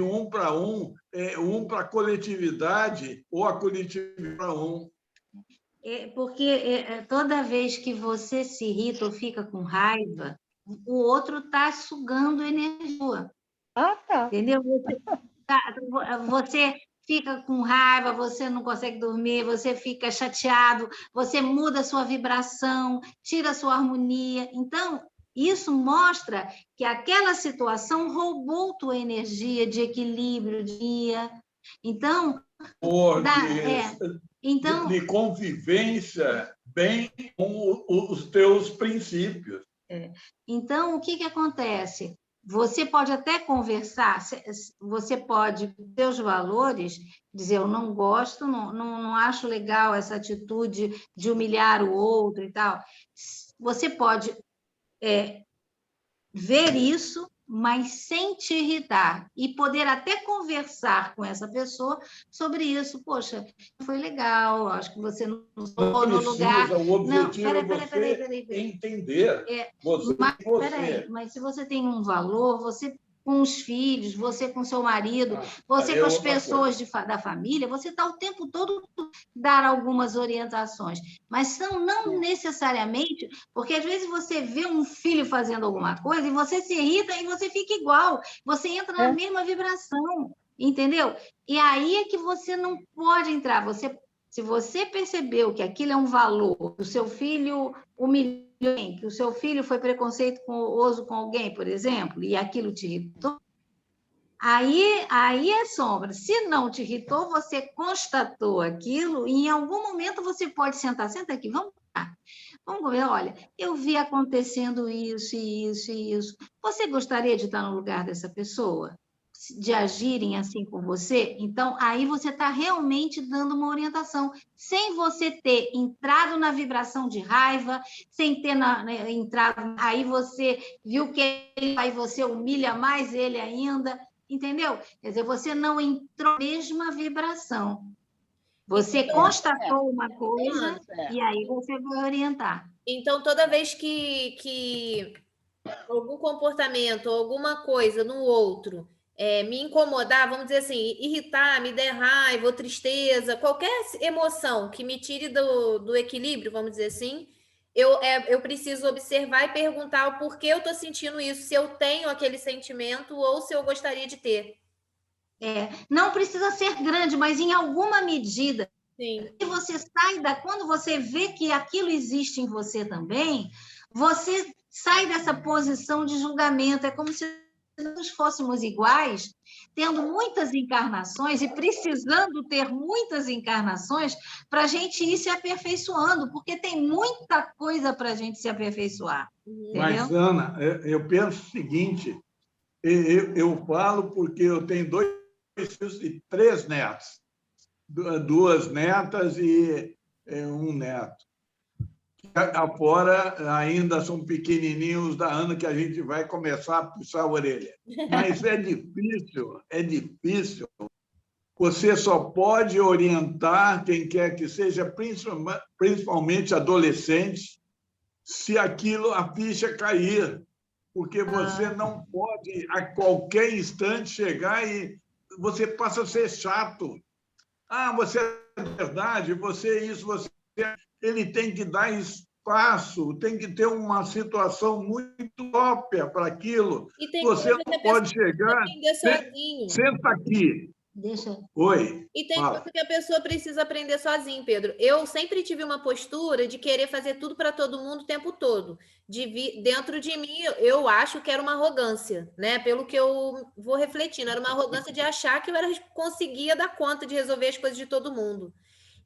um para um, é um para a coletividade ou a coletividade para um. Porque toda vez que você se irrita ou fica com raiva, o outro está sugando energia. Ah, tá. Entendeu? Você fica com raiva, você não consegue dormir, você fica chateado, você muda a sua vibração, tira a sua harmonia. Então, isso mostra que aquela situação roubou tua energia de equilíbrio, de dia. Então, de convivência bem com os teus princípios. Então, o que acontece? Você pode até conversar, você pode, seus valores, dizer, eu não gosto, não acho legal essa atitude de humilhar o outro e tal. Você pode ver isso, mas sem te irritar, e poder até conversar com essa pessoa sobre isso. Poxa, foi legal, acho que você não estou no lugar... O objetivo é você entender. Mas se você tem um valor, você com os filhos, você com seu marido, você com as pessoas da família, você está o tempo todo dar algumas orientações, mas não necessariamente, porque às vezes você vê um filho fazendo alguma coisa e você se irrita e você fica igual, você entra na mesma vibração, entendeu? E aí é que você não pode entrar, se você percebeu que aquilo é um valor, o seu filho humilhou, que o seu filho foi preconceituoso com alguém, por exemplo, e aquilo te irritou, aí é sombra. Se não te irritou, você constatou aquilo e em algum momento você pode sentar, senta aqui, vamos lá. Vamos ver, olha, eu vi acontecendo isso e isso e isso. Você gostaria de estar no lugar dessa pessoa? De agirem assim com você? Então, aí você está realmente dando uma orientação, sem você ter entrado na vibração de raiva, sem ter entrado, aí você viu que aí você humilha mais ele ainda, entendeu? Quer dizer, você não entrou na mesma vibração. Você constatou uma coisa e aí você vai orientar. Então, toda vez que algum comportamento, alguma coisa no outro me incomodar, vamos dizer assim, irritar, me der raiva ou tristeza, qualquer emoção que me tire do equilíbrio, vamos dizer assim, eu preciso observar e perguntar o porquê eu estou sentindo isso, se eu tenho aquele sentimento ou se eu gostaria de ter. Não precisa ser grande, mas em alguma medida, sim, quando você vê que aquilo existe em você também, você sai dessa posição de julgamento, é como se nós fôssemos iguais, tendo muitas encarnações e precisando ter muitas encarnações para a gente ir se aperfeiçoando, porque tem muita coisa para a gente se aperfeiçoar. Mas, Ana, eu penso o seguinte, eu falo porque eu tenho 2 filhos e 3 netos, 2 netas e 1 neto. Afora ainda são pequenininhos da Ana que a gente vai começar a puxar a orelha. Mas é difícil. Você só pode orientar quem quer que seja, principalmente adolescentes, se aquilo, a ficha cair, porque você não pode, a qualquer instante, chegar e você passa a ser chato. Ah, você é verdade, você é isso, você... Ele tem que dar espaço, tem que ter uma situação muito própria para aquilo. E tem Você coisa que não a pessoa pode chegar... aprender sozinho. Senta aqui. Deixa. Oi. E tem Fala. coisa que a pessoa precisa aprender sozinho, Pedro. Eu sempre tive uma postura de querer fazer tudo para todo mundo o tempo todo. Dentro de mim, eu acho que era uma arrogância, né? Pelo que eu vou refletindo, era uma arrogância de achar que eu conseguia dar conta de resolver as coisas de todo mundo.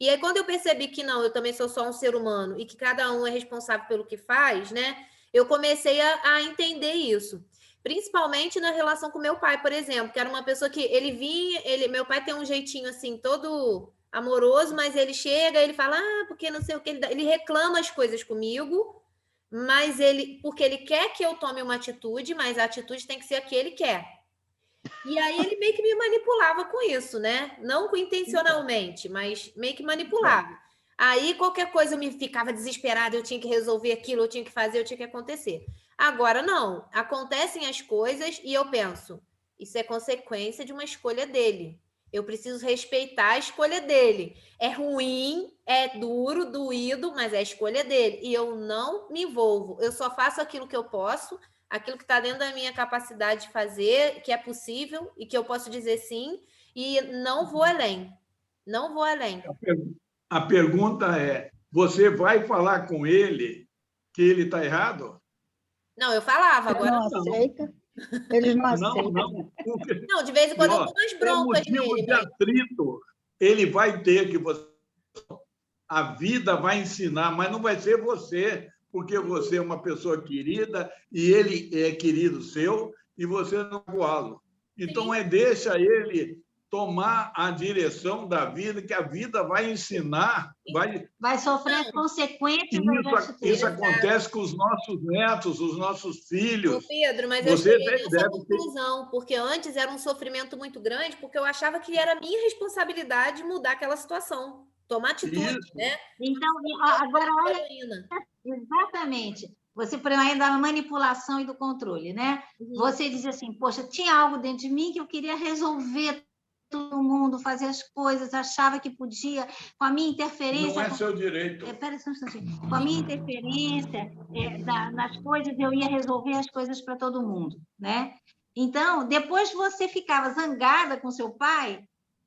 E aí, quando eu percebi que não, eu também sou só um ser humano e que cada um é responsável pelo que faz, né? Eu comecei a entender isso. Principalmente na relação com meu pai, por exemplo, que era uma pessoa que ele vinha, meu pai tem um jeitinho assim, todo amoroso, mas ele chega, ele fala, porque não sei o que, ele reclama as coisas comigo, mas porque ele quer que eu tome uma atitude, mas a atitude tem que ser a que ele quer. E aí ele meio que me manipulava com isso, né? Não intencionalmente, mas meio que manipulava. Aí qualquer coisa eu me ficava desesperada, eu tinha que resolver aquilo, eu tinha que fazer, eu tinha que acontecer. Agora não, acontecem as coisas e eu penso, isso é consequência de uma escolha dele. Eu preciso respeitar a escolha dele. É ruim, é duro, doído, mas é a escolha dele. E eu não me envolvo. Eu só faço aquilo que eu posso, aquilo que está dentro da minha capacidade de fazer, que é possível e que eu posso dizer sim, e não vou além. Não vou além. A pergunta é, você vai falar com ele que ele está errado? Não, eu falava, agora não aceita. Eles não aceitam. Não, de vez em quando eu dou umas broncas motivo nele. De atrito, ele vai ter que... A vida vai ensinar, mas não vai ser você, porque você é uma pessoa querida e ele é querido seu e você não iguala. Então, deixa ele tomar a direção da vida, que a vida vai ensinar, vai sofrer as consequências. Isso acontece com os nossos netos, os nossos filhos. Ô Pedro, mas eu cheguei nessa conclusão, porque antes era um sofrimento muito grande, porque eu achava que era minha responsabilidade mudar aquela situação, tomar atitude, né? Então, agora olha, exatamente. Você por aí da manipulação e do controle, né? Você diz assim, poxa, tinha algo dentro de mim que eu queria resolver todo mundo, fazer as coisas, achava que podia, com a minha interferência... Não é seu direito. Espera só um instantinho. Com a minha interferência nas coisas, eu ia resolver as coisas para todo mundo, né? Então, depois você ficava zangada com seu pai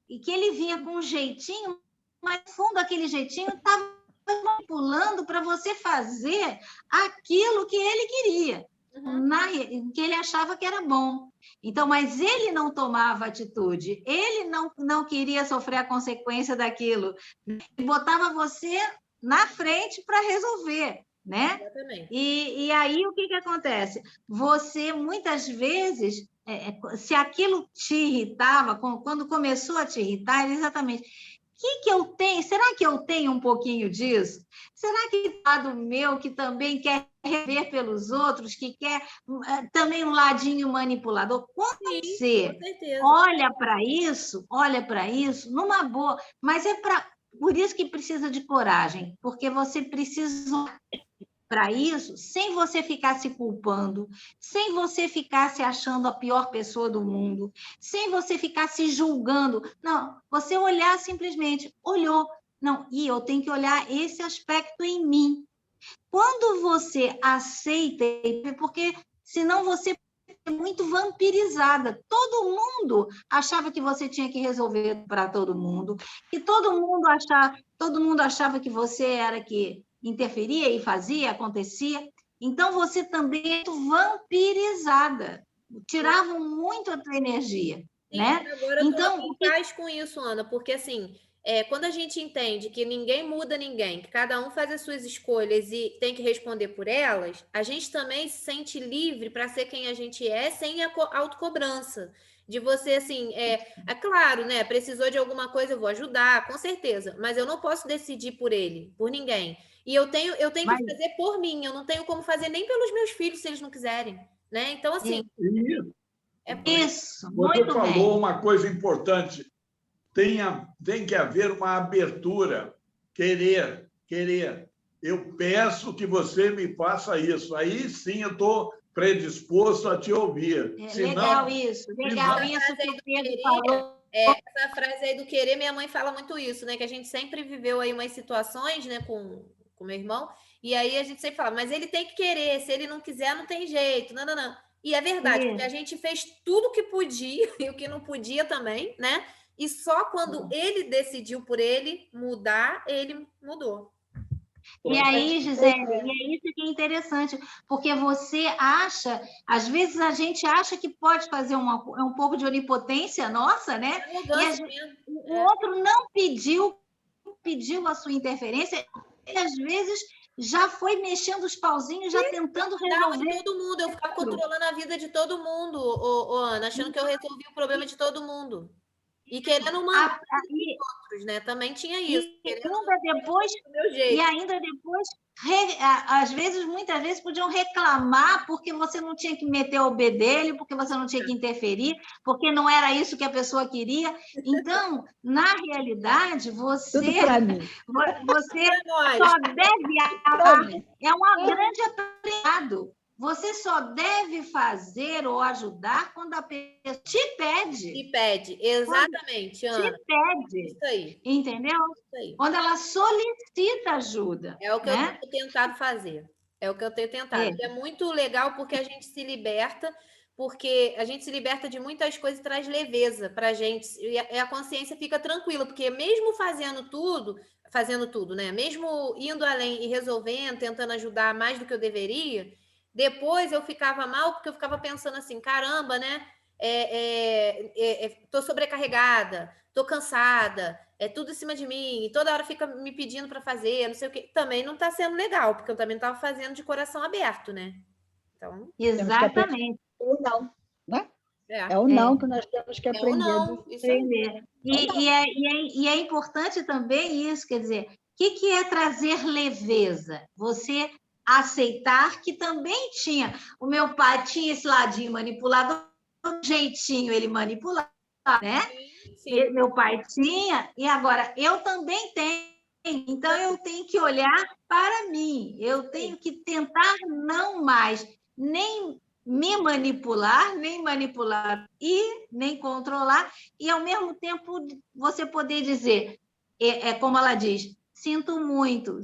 e que ele vinha com um jeitinho, mas no fundo aquele jeitinho estava manipulando para você fazer aquilo que ele queria, que ele achava que era bom. Então, mas ele não tomava atitude, ele não queria sofrer a consequência daquilo, e botava você na frente para resolver, né? Exatamente. E aí o que acontece? Você, muitas vezes, se aquilo te irritava, quando começou a te irritar, exatamente... O que eu tenho? Será que eu tenho um pouquinho disso? Será que o lado meu, que também quer rever pelos outros, que quer também um ladinho manipulador? Quando você olha para isso numa boa, mas por isso que precisa de coragem, porque você precisa para isso, sem você ficar se culpando, sem você ficar se achando a pior pessoa do mundo, sem você ficar se julgando. Não, você olhar simplesmente, olhou. Não, e eu tenho que olhar esse aspecto em mim. Quando você aceita, porque senão você é muito vampirizada. Todo mundo achava que você tinha que resolver para todo mundo, que todo mundo achava que você era que interferia e fazia, acontecia. Então, você também é vampirizada. Tiravam muito a tua energia. Sim, né? Agora, então, o que faz com isso, Ana? Porque, assim, quando a gente entende que ninguém muda ninguém, que cada um faz as suas escolhas e tem que responder por elas, a gente também se sente livre para ser quem a gente é, sem a autocobrança. De você, assim, é claro, né? Precisou de alguma coisa, eu vou ajudar, com certeza. Mas eu não posso decidir por ele, por ninguém. E eu tenho que fazer por mim. Eu não tenho como fazer nem pelos meus filhos, se eles não quiserem, né? Então, assim... Isso, você muito falou bem. uma coisa importante. Tem que haver uma abertura, querer. eu peço que você me faça isso. Aí sim eu estou predisposto a te ouvir. Legal isso que o Pedro falou. Essa frase aí do querer, minha mãe fala muito isso, né? Que a gente sempre viveu aí umas situações, né, com meu irmão, e aí a gente sempre fala, mas ele tem que querer, se ele não quiser, não tem jeito, não, não, não. E é verdade, porque a gente fez tudo o que podia e o que não podia também, né? E só quando ele decidiu por ele mudar, ele mudou. E aí, Gisele, e é isso que é interessante, porque você acha, às vezes a gente acha que pode fazer um pouco de onipotência nossa, né? O outro não pediu a sua interferência, e às vezes já foi mexendo os pauzinhos, já tentando resolver. De todo mundo, eu ficava controlando a vida de todo mundo, Ana, achando que eu resolvi o problema de todo mundo. E querendo mandar outros, né? Também tinha isso. E ainda depois, às vezes, muitas vezes, podiam reclamar porque você não tinha que meter o bedelho, porque você não tinha que interferir, porque não era isso que a pessoa queria. Então, na realidade, você só deve amar. É um grande aprendizado. Você só deve fazer ou ajudar quando a pessoa te pede. Te pede, exatamente, Ana. Te pede. Isso aí. Entendeu? Isso aí. Quando ela solicita ajuda. É o que eu tenho tentado fazer. É o que eu tenho tentado. E é muito legal porque a gente se liberta, porque a gente se liberta de muitas coisas e traz leveza para a gente. E a consciência fica tranquila, porque mesmo fazendo tudo, né? Mesmo indo além e resolvendo, tentando ajudar mais do que eu deveria, depois eu ficava mal porque eu ficava pensando assim, caramba, né? Tô sobrecarregada, tô cansada, é tudo em cima de mim, e toda hora fica me pedindo para fazer, não sei o que. Também não está sendo legal, porque eu também não estava fazendo de coração aberto, né? Então, exatamente. O não, né? É o não que nós temos que aprender. E é importante também isso, quer dizer, o que é trazer leveza? Você aceitar que também tinha. O meu pai tinha esse ladinho manipulador, um jeitinho ele manipulava, né? Sim. Meu pai tinha, e agora eu também tenho. Então, eu tenho que olhar para mim. Eu tenho que tentar não mais nem me manipular, nem manipular e nem controlar, e, ao mesmo tempo, você poder dizer, como ela diz, sinto muito,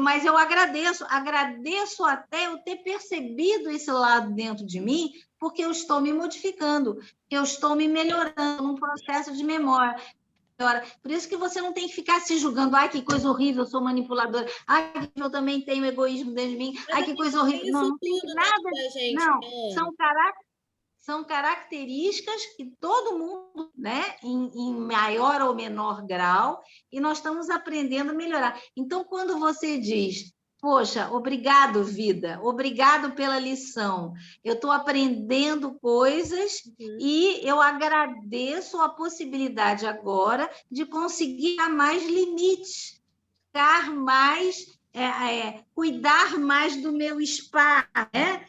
mas eu agradeço até eu ter percebido esse lado dentro de mim, porque eu estou me modificando, eu estou me melhorando num processo de memória. Por isso que você não tem que ficar se julgando, ai, que coisa horrível, eu sou manipuladora, ai, eu também tenho egoísmo dentro de mim, ai, que coisa horrível. Não tem nada, não, são características que todo mundo, né, em maior ou menor grau, e nós estamos aprendendo a melhorar. Então, quando você diz, poxa, obrigado, vida, obrigado pela lição, eu estou aprendendo coisas e eu agradeço a possibilidade agora de conseguir dar mais limites, dar mais, cuidar mais do meu espaço, né?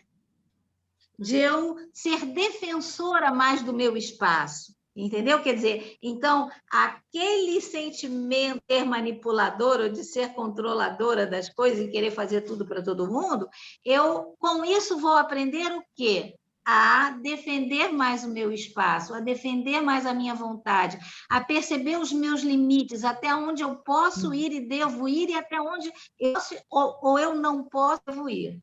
De eu ser defensora mais do meu espaço, entendeu? Quer dizer, então, aquele sentimento de ser manipuladora ou de ser controladora das coisas e querer fazer tudo para todo mundo, eu, com isso, vou aprender o quê? A defender mais o meu espaço, a defender mais a minha vontade, a perceber os meus limites, até onde eu posso ir e devo ir, e até onde eu não posso ir.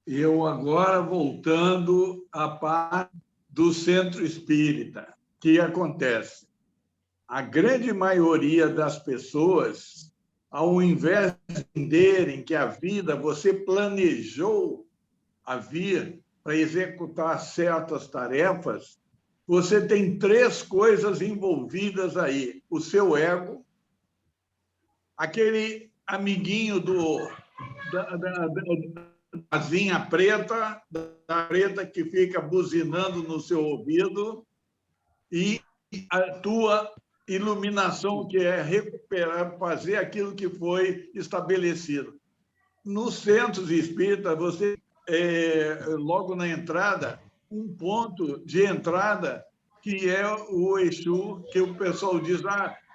Eu agora voltando à parte do centro espírita, o que acontece? A grande maioria das pessoas, ao invés de entenderem que a vida, você planejou a vir para executar certas tarefas, você tem 3 coisas envolvidas aí. O seu ego, aquele amiguinho da asinha preta, da preta que fica buzinando no seu ouvido, e a tua iluminação, que é recuperar, fazer aquilo que foi estabelecido. Nos centros espíritas, você, logo na entrada, um ponto de entrada, que é o Exu, que o pessoal diz,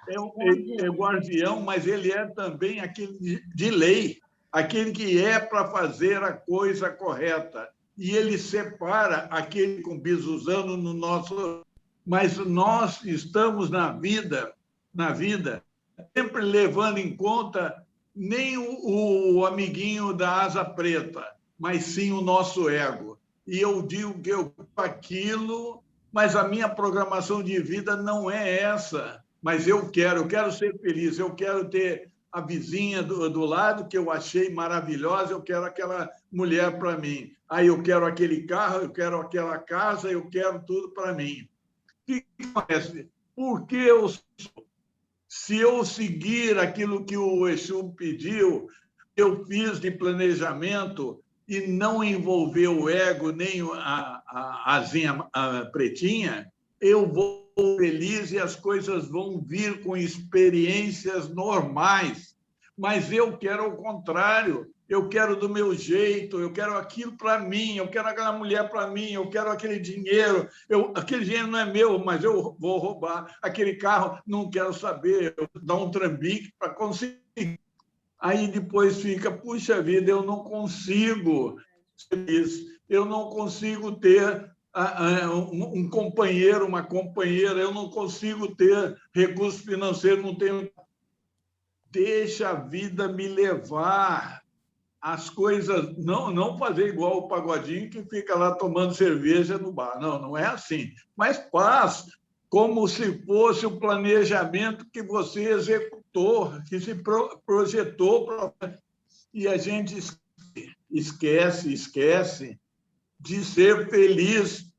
é o guardião, mas ele é também aquele de lei, aquele que é para fazer a coisa correta. E ele separa aquele com bisusano no nosso... Mas nós estamos na vida, sempre levando em conta nem o amiguinho da asa preta, mas sim o nosso ego. E eu digo que eu aquilo, mas a minha programação de vida não é essa. Mas eu quero ser feliz, eu quero ter a vizinha do lado que eu achei maravilhosa, eu quero aquela mulher para mim. Aí eu quero aquele carro, eu quero aquela casa, eu quero tudo para mim. O que acontece? Porque se eu seguir aquilo que o Exu pediu, eu fiz de planejamento e não envolver o ego nem a asinha pretinha, eu vou feliz e as coisas vão vir com experiências normais. Mas eu quero o contrário. Eu quero do meu jeito, eu quero aquilo para mim, eu quero aquela mulher para mim, eu quero aquele dinheiro. Aquele dinheiro não é meu, mas eu vou roubar. Aquele carro, não quero saber, eu vou dar um trambique para conseguir. Aí depois fica, puxa vida, eu não consigo ser isso, eu não consigo ter um companheiro, uma companheira, eu não consigo ter recurso financeiro, não tenho... Deixa a vida me levar. As coisas, não fazer igual o pagodinho que fica lá tomando cerveja no bar. Não é assim. Mas faz como se fosse o planejamento que você executou, que se projetou. E a gente esquece de ser feliz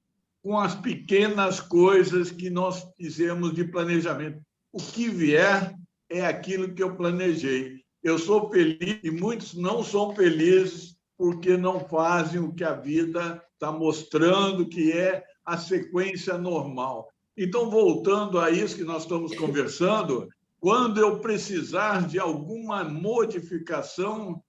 com as pequenas coisas que nós fizemos de planejamento. O que vier é aquilo que eu planejei. Eu sou feliz e muitos não são felizes porque não fazem o que a vida está mostrando que é a sequência normal. Então, voltando a isso que nós estamos conversando, quando eu precisar de alguma modificação,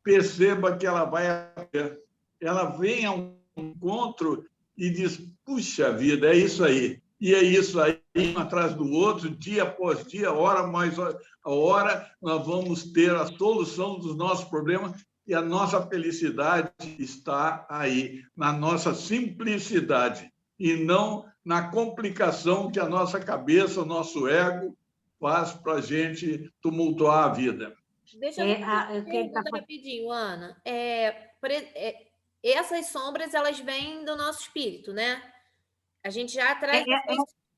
perceba que ela vem a um encontro e diz, puxa vida, é isso aí. E é isso aí, um atrás do outro, dia após dia, hora mais hora, nós vamos ter a solução dos nossos problemas e a nossa felicidade está aí, na nossa simplicidade, e não na complicação que a nossa cabeça, o nosso ego faz para a gente tumultuar a vida. Deixa eu perguntar rapidinho, Ana. Essas sombras, elas vêm do nosso espírito, né? A gente já traz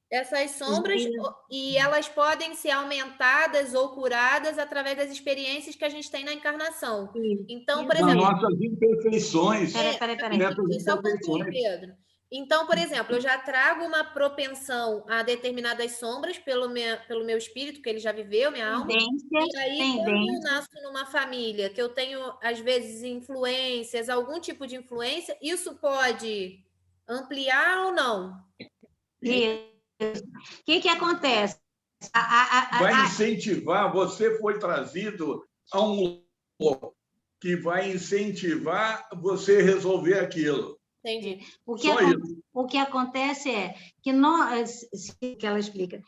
essas sombras e elas podem ser aumentadas ou curadas através das experiências que a gente tem na encarnação. Então, por exemplo... Nas nossas imperfeições. Peraí. Só concluir, Pedro. Então, por exemplo, eu já trago uma propensão a determinadas sombras pelo meu espírito, que ele já viveu, minha alma. E aí, quando eu nasço numa família que eu tenho, às vezes, influências, algum tipo de influência, isso pode ampliar ou não? O que acontece? Vai incentivar, você foi trazido a um que vai incentivar você a resolver aquilo. Entendi. O que acontece é que que ela explica,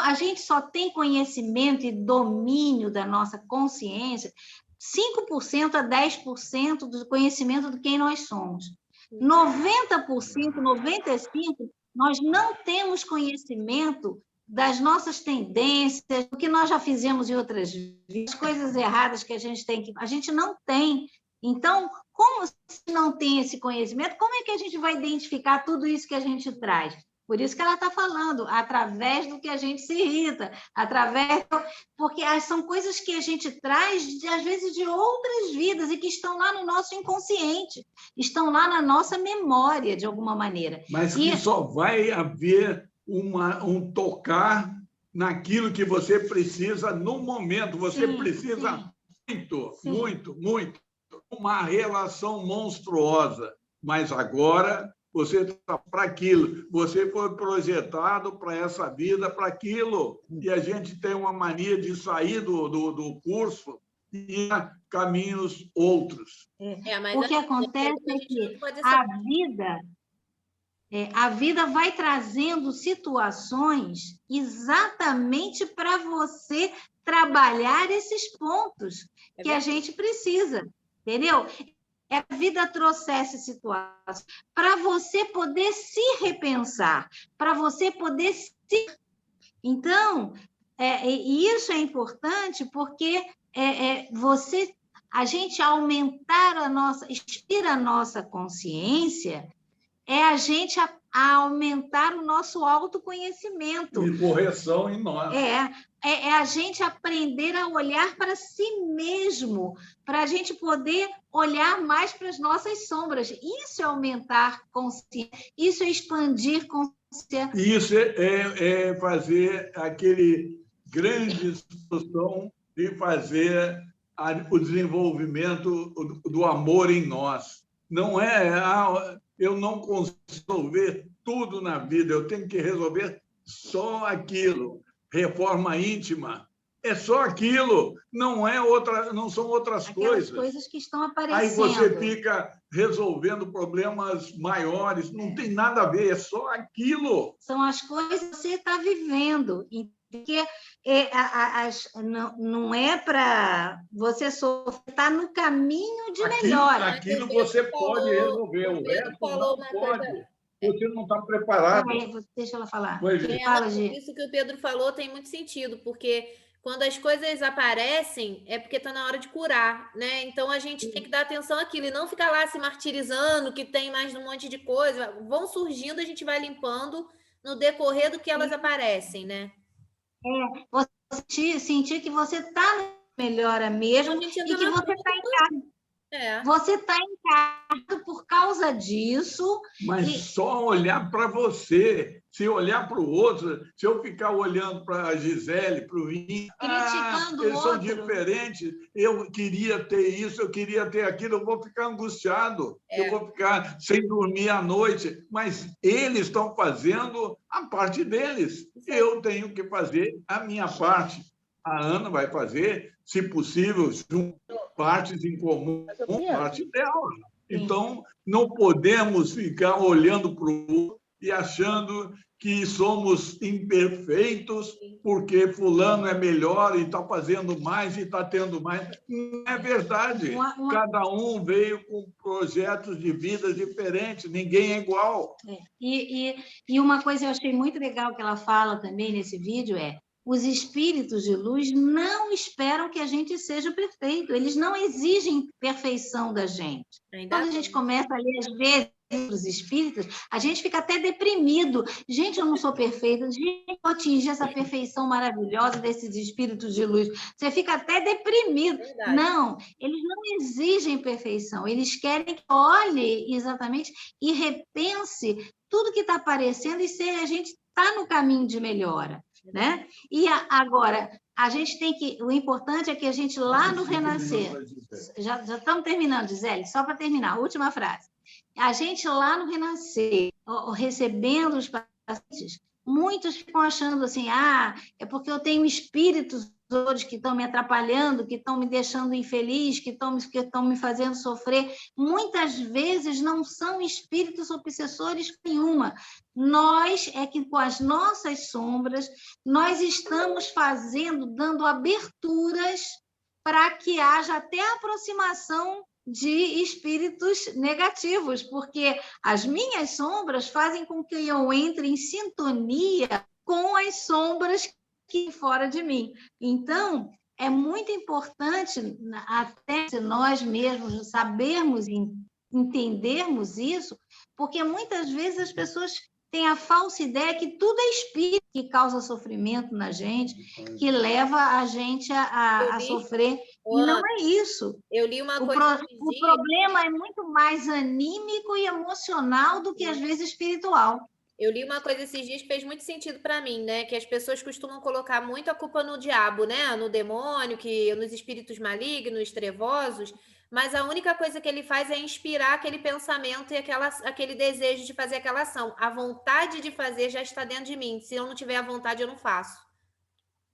a gente só tem conhecimento e domínio da nossa consciência 5% a 10% do conhecimento de quem nós somos. 90%, 95%, nós não temos conhecimento das nossas tendências, do que nós já fizemos em outras vidas, coisas erradas que a gente não tem. Então, como se não tem esse conhecimento, como é que a gente vai identificar tudo isso que a gente traz? Por isso que ela está falando, através do que a gente se irrita, porque são coisas que a gente traz, às vezes, de outras vidas e que estão lá no nosso inconsciente, estão lá na nossa memória, de alguma maneira. Mas que só vai haver um tocar naquilo que você precisa no momento. Você precisa muito. Uma relação monstruosa. Mas agora você está para aquilo. Você foi projetado para essa vida, para aquilo. E a gente tem uma mania de sair do curso e ir a caminhos outros. O que acontece é que a vida... a vida vai trazendo situações exatamente para você trabalhar esses pontos que a gente precisa, entendeu? A vida trouxesse situações para você poder se repensar, para você poder se... Então, isso é importante porque a gente aumentar expira a nossa consciência, a gente aumentar o nosso autoconhecimento. E correção em nós. É a gente aprender a olhar para si mesmo, para a gente poder olhar mais para as nossas sombras. Isso é aumentar consciência, isso é expandir consciência. Isso é fazer aquele grande discussão de fazer o desenvolvimento do amor em nós. Não eu não consigo resolver tudo na vida, eu tenho que resolver só aquilo. Reforma íntima é só aquilo, não são outras coisas. Coisas que estão aparecendo. Aí você fica resolvendo problemas maiores, não tem nada a ver, é só aquilo. São as coisas que você está vivendo. Porque não é para você sofrer, está no caminho de melhora. Aquilo você pode resolver, o resto não pode. Você não está preparado. Deixa ela falar. Isso que o Pedro falou tem muito sentido, porque quando as coisas aparecem, é porque está na hora de curar, né? Então, a gente tem que dar atenção àquilo e não ficar lá se martirizando, que tem mais um monte de coisa. Vão surgindo, a gente vai limpando no decorrer do que elas aparecem, né? Você sentir que você está na melhora mesmo e que você está em casa. Você está encarnado por causa disso. Mas só olhar para você. Se olhar para o outro, se eu ficar olhando para a Gisele, para o Vinho, criticando eles o são outro. Diferentes, eu queria ter isso, eu queria ter aquilo, eu vou ficar angustiado, eu vou ficar sem dormir à noite. Mas eles estão fazendo a parte deles. Eu tenho que fazer a minha parte. A Ana vai fazer, se possível, partes em comum, parte dela. Então, não podemos ficar olhando para o outro e achando que somos imperfeitos porque fulano é melhor e está fazendo mais e está tendo mais. Não é verdade. Cada um veio com projetos de vida diferentes, ninguém é igual. E uma coisa eu achei muito legal que ela fala também nesse vídeo os espíritos de luz não esperam que a gente seja perfeito, eles não exigem perfeição da gente. Quando a gente começa a ler, às vezes, os espíritos, a gente fica até deprimido. Gente, eu não sou perfeita, gente, eu vou atingir essa perfeição maravilhosa desses espíritos de luz. Você fica até deprimido. Não, eles não exigem perfeição, eles querem que olhe exatamente e repense tudo que está aparecendo e se a gente está no caminho de melhora. Né? E agora, a gente tem que... O importante é que a gente lá no Renascer... Já estamos terminando, Gisele, só para terminar, a última frase. A gente lá no Renascer, recebendo os pacientes, muitos ficam achando assim, é porque eu tenho espíritos hoje que estão me atrapalhando, que estão me deixando infeliz, que estão me fazendo sofrer. Muitas vezes não são espíritos obsessores nenhuma. Nós é que com as nossas sombras, nós estamos dando aberturas para que haja até aproximação de espíritos negativos, porque as minhas sombras fazem com que eu entre em sintonia com as sombras que fora de mim. Então, é muito importante, até se nós mesmos sabermos e entendermos isso, porque muitas vezes as pessoas têm a falsa ideia que tudo é espírito que causa sofrimento na gente, que leva a gente a sofrer. E não é isso. Eu li uma coisa. O problema é muito mais anímico e emocional do que, às vezes, espiritual. Eu li uma coisa esses dias que fez muito sentido para mim, né? Que as pessoas costumam colocar muito a culpa no diabo, né? No demônio, nos espíritos malignos, trevosos. Mas a única coisa que ele faz é inspirar aquele pensamento e aquele desejo de fazer aquela ação. A vontade de fazer já está dentro de mim. Se eu não tiver a vontade, eu não faço.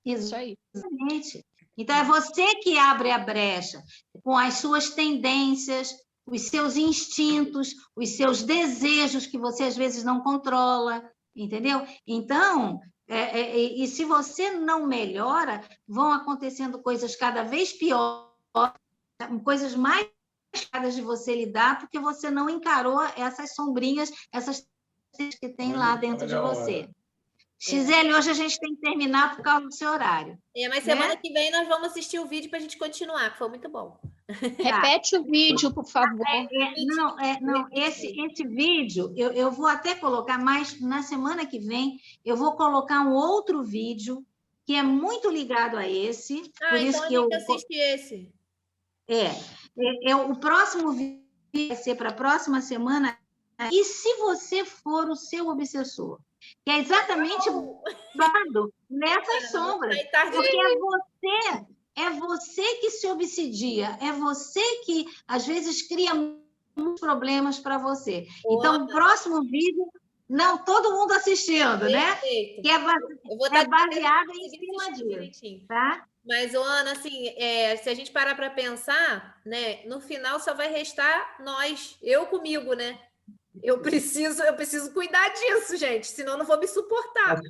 Isso aí. Exatamente. Então, é você que abre a brecha com as suas tendências, os seus instintos, os seus desejos que você às vezes não controla, entendeu? Então, e se você não melhora, vão acontecendo coisas cada vez piores, coisas mais complicadas de você lidar, porque você não encarou essas sombrinhas, essas que tem lá dentro de você. Gisele, hoje a gente tem que terminar por causa do seu horário. Mas semana que vem nós vamos assistir o vídeo para a gente continuar, que foi muito bom. Repete o vídeo, por favor. Não, esse vídeo eu vou até colocar, mas na semana que vem eu vou colocar um outro vídeo que é muito ligado a esse. Por então isso que a gente assiste esse. O próximo vídeo vai ser para a próxima semana. E se você for o seu obsessor? Que é exatamente dado nessas sombras. Porque é você que se obsidia, é você que, às vezes, cria muitos problemas para você. Então, o próximo vídeo, todo mundo assistindo, né? Que é baseado em cima disso, tá? Mas, Ana, assim, se a gente parar para pensar, né, no final só vai restar nós, eu comigo, né? Eu preciso cuidar disso, gente, senão eu não vou me suportar.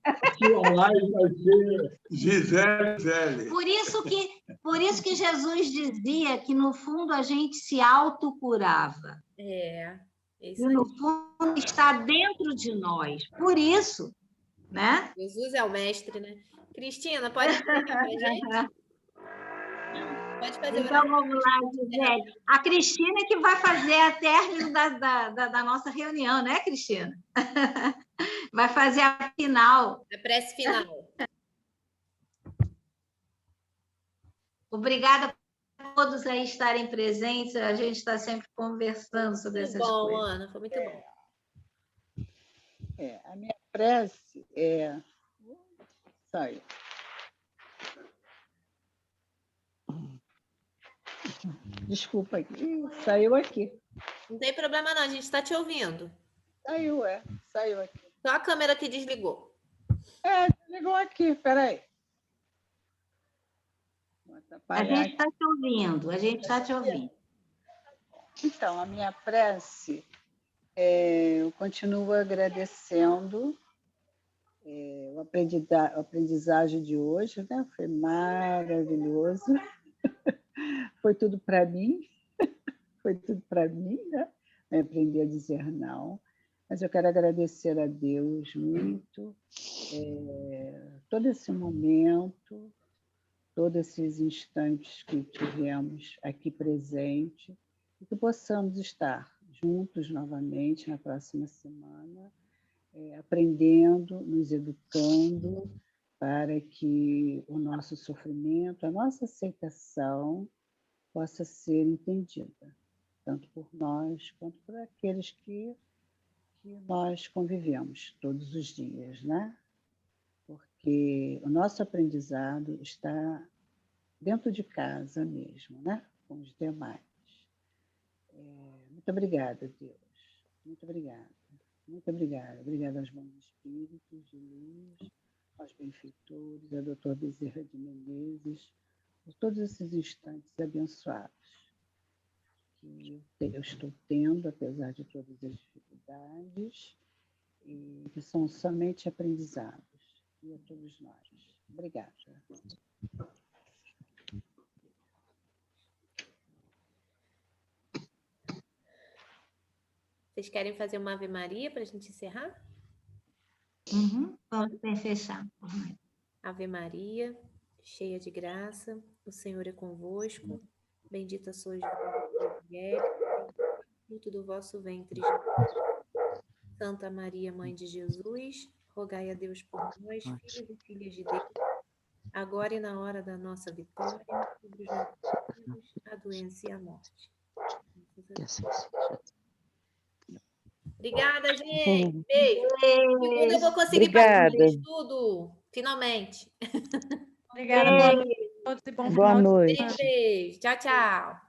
A sua live vai ser Gisele. Por isso que Jesus dizia que, no fundo, a gente se autocurava. Isso e, no fundo, está dentro de nós. Por isso, né? Jesus é o mestre, né? Cristina, pode fazer pra gente? Pode fazer. Então, vamos lá, Gisele. A Cristina que vai fazer a término da nossa reunião, né, Cristina? Vai fazer a final. A prece final. Obrigada por todos aí estarem presentes. A gente está sempre conversando sobre essas coisas. Muito bom, Ana. Foi muito bom. A minha prece é... Saiu. Desculpa aqui, saiu aqui. Não tem problema não, a gente está te ouvindo. Saiu aqui. Só a câmera que desligou. Desligou aqui, peraí. A gente está te ouvindo, Então, a minha prece, eu continuo agradecendo o aprendizagem de hoje, né? Foi maravilhoso. Foi tudo para mim, né? Aprender a dizer não. Mas eu quero agradecer a Deus muito todo esse momento, todos esses instantes que tivemos aqui presente, e que possamos estar juntos novamente na próxima semana, aprendendo, nos educando, para que o nosso sofrimento, a nossa aceitação possa ser entendida, tanto por nós quanto por aqueles que nós convivemos todos os dias, né? Porque o nosso aprendizado está dentro de casa mesmo, né? Com os demais. Muito obrigada, Deus. Muito obrigada. Muito obrigada. Obrigada aos bons espíritos de luz, aos benfeitores, ao doutor Bezerra de Menezes, por todos esses instantes abençoados que eu estou tendo, apesar de todas as dificuldades, e que são somente aprendizados. E a todos nós. Obrigada. Vocês querem fazer uma Ave Maria para a gente encerrar? Vamos fechar. Ave Maria, cheia de graça, o Senhor é convosco. Bendita sois vós, mulheres, fruto do vosso ventre, Jesus. Santa Maria, Mãe de Jesus, rogai a Deus por nós, filhos e filhas de Deus, agora e na hora da nossa vitória, sobre os nossos filhos, a doença e a morte. Obrigada, gente. Beijo. Segunda eu vou conseguir fazer o estudo, finalmente. Obrigada. Boa noite. Beijo. Tchau, tchau.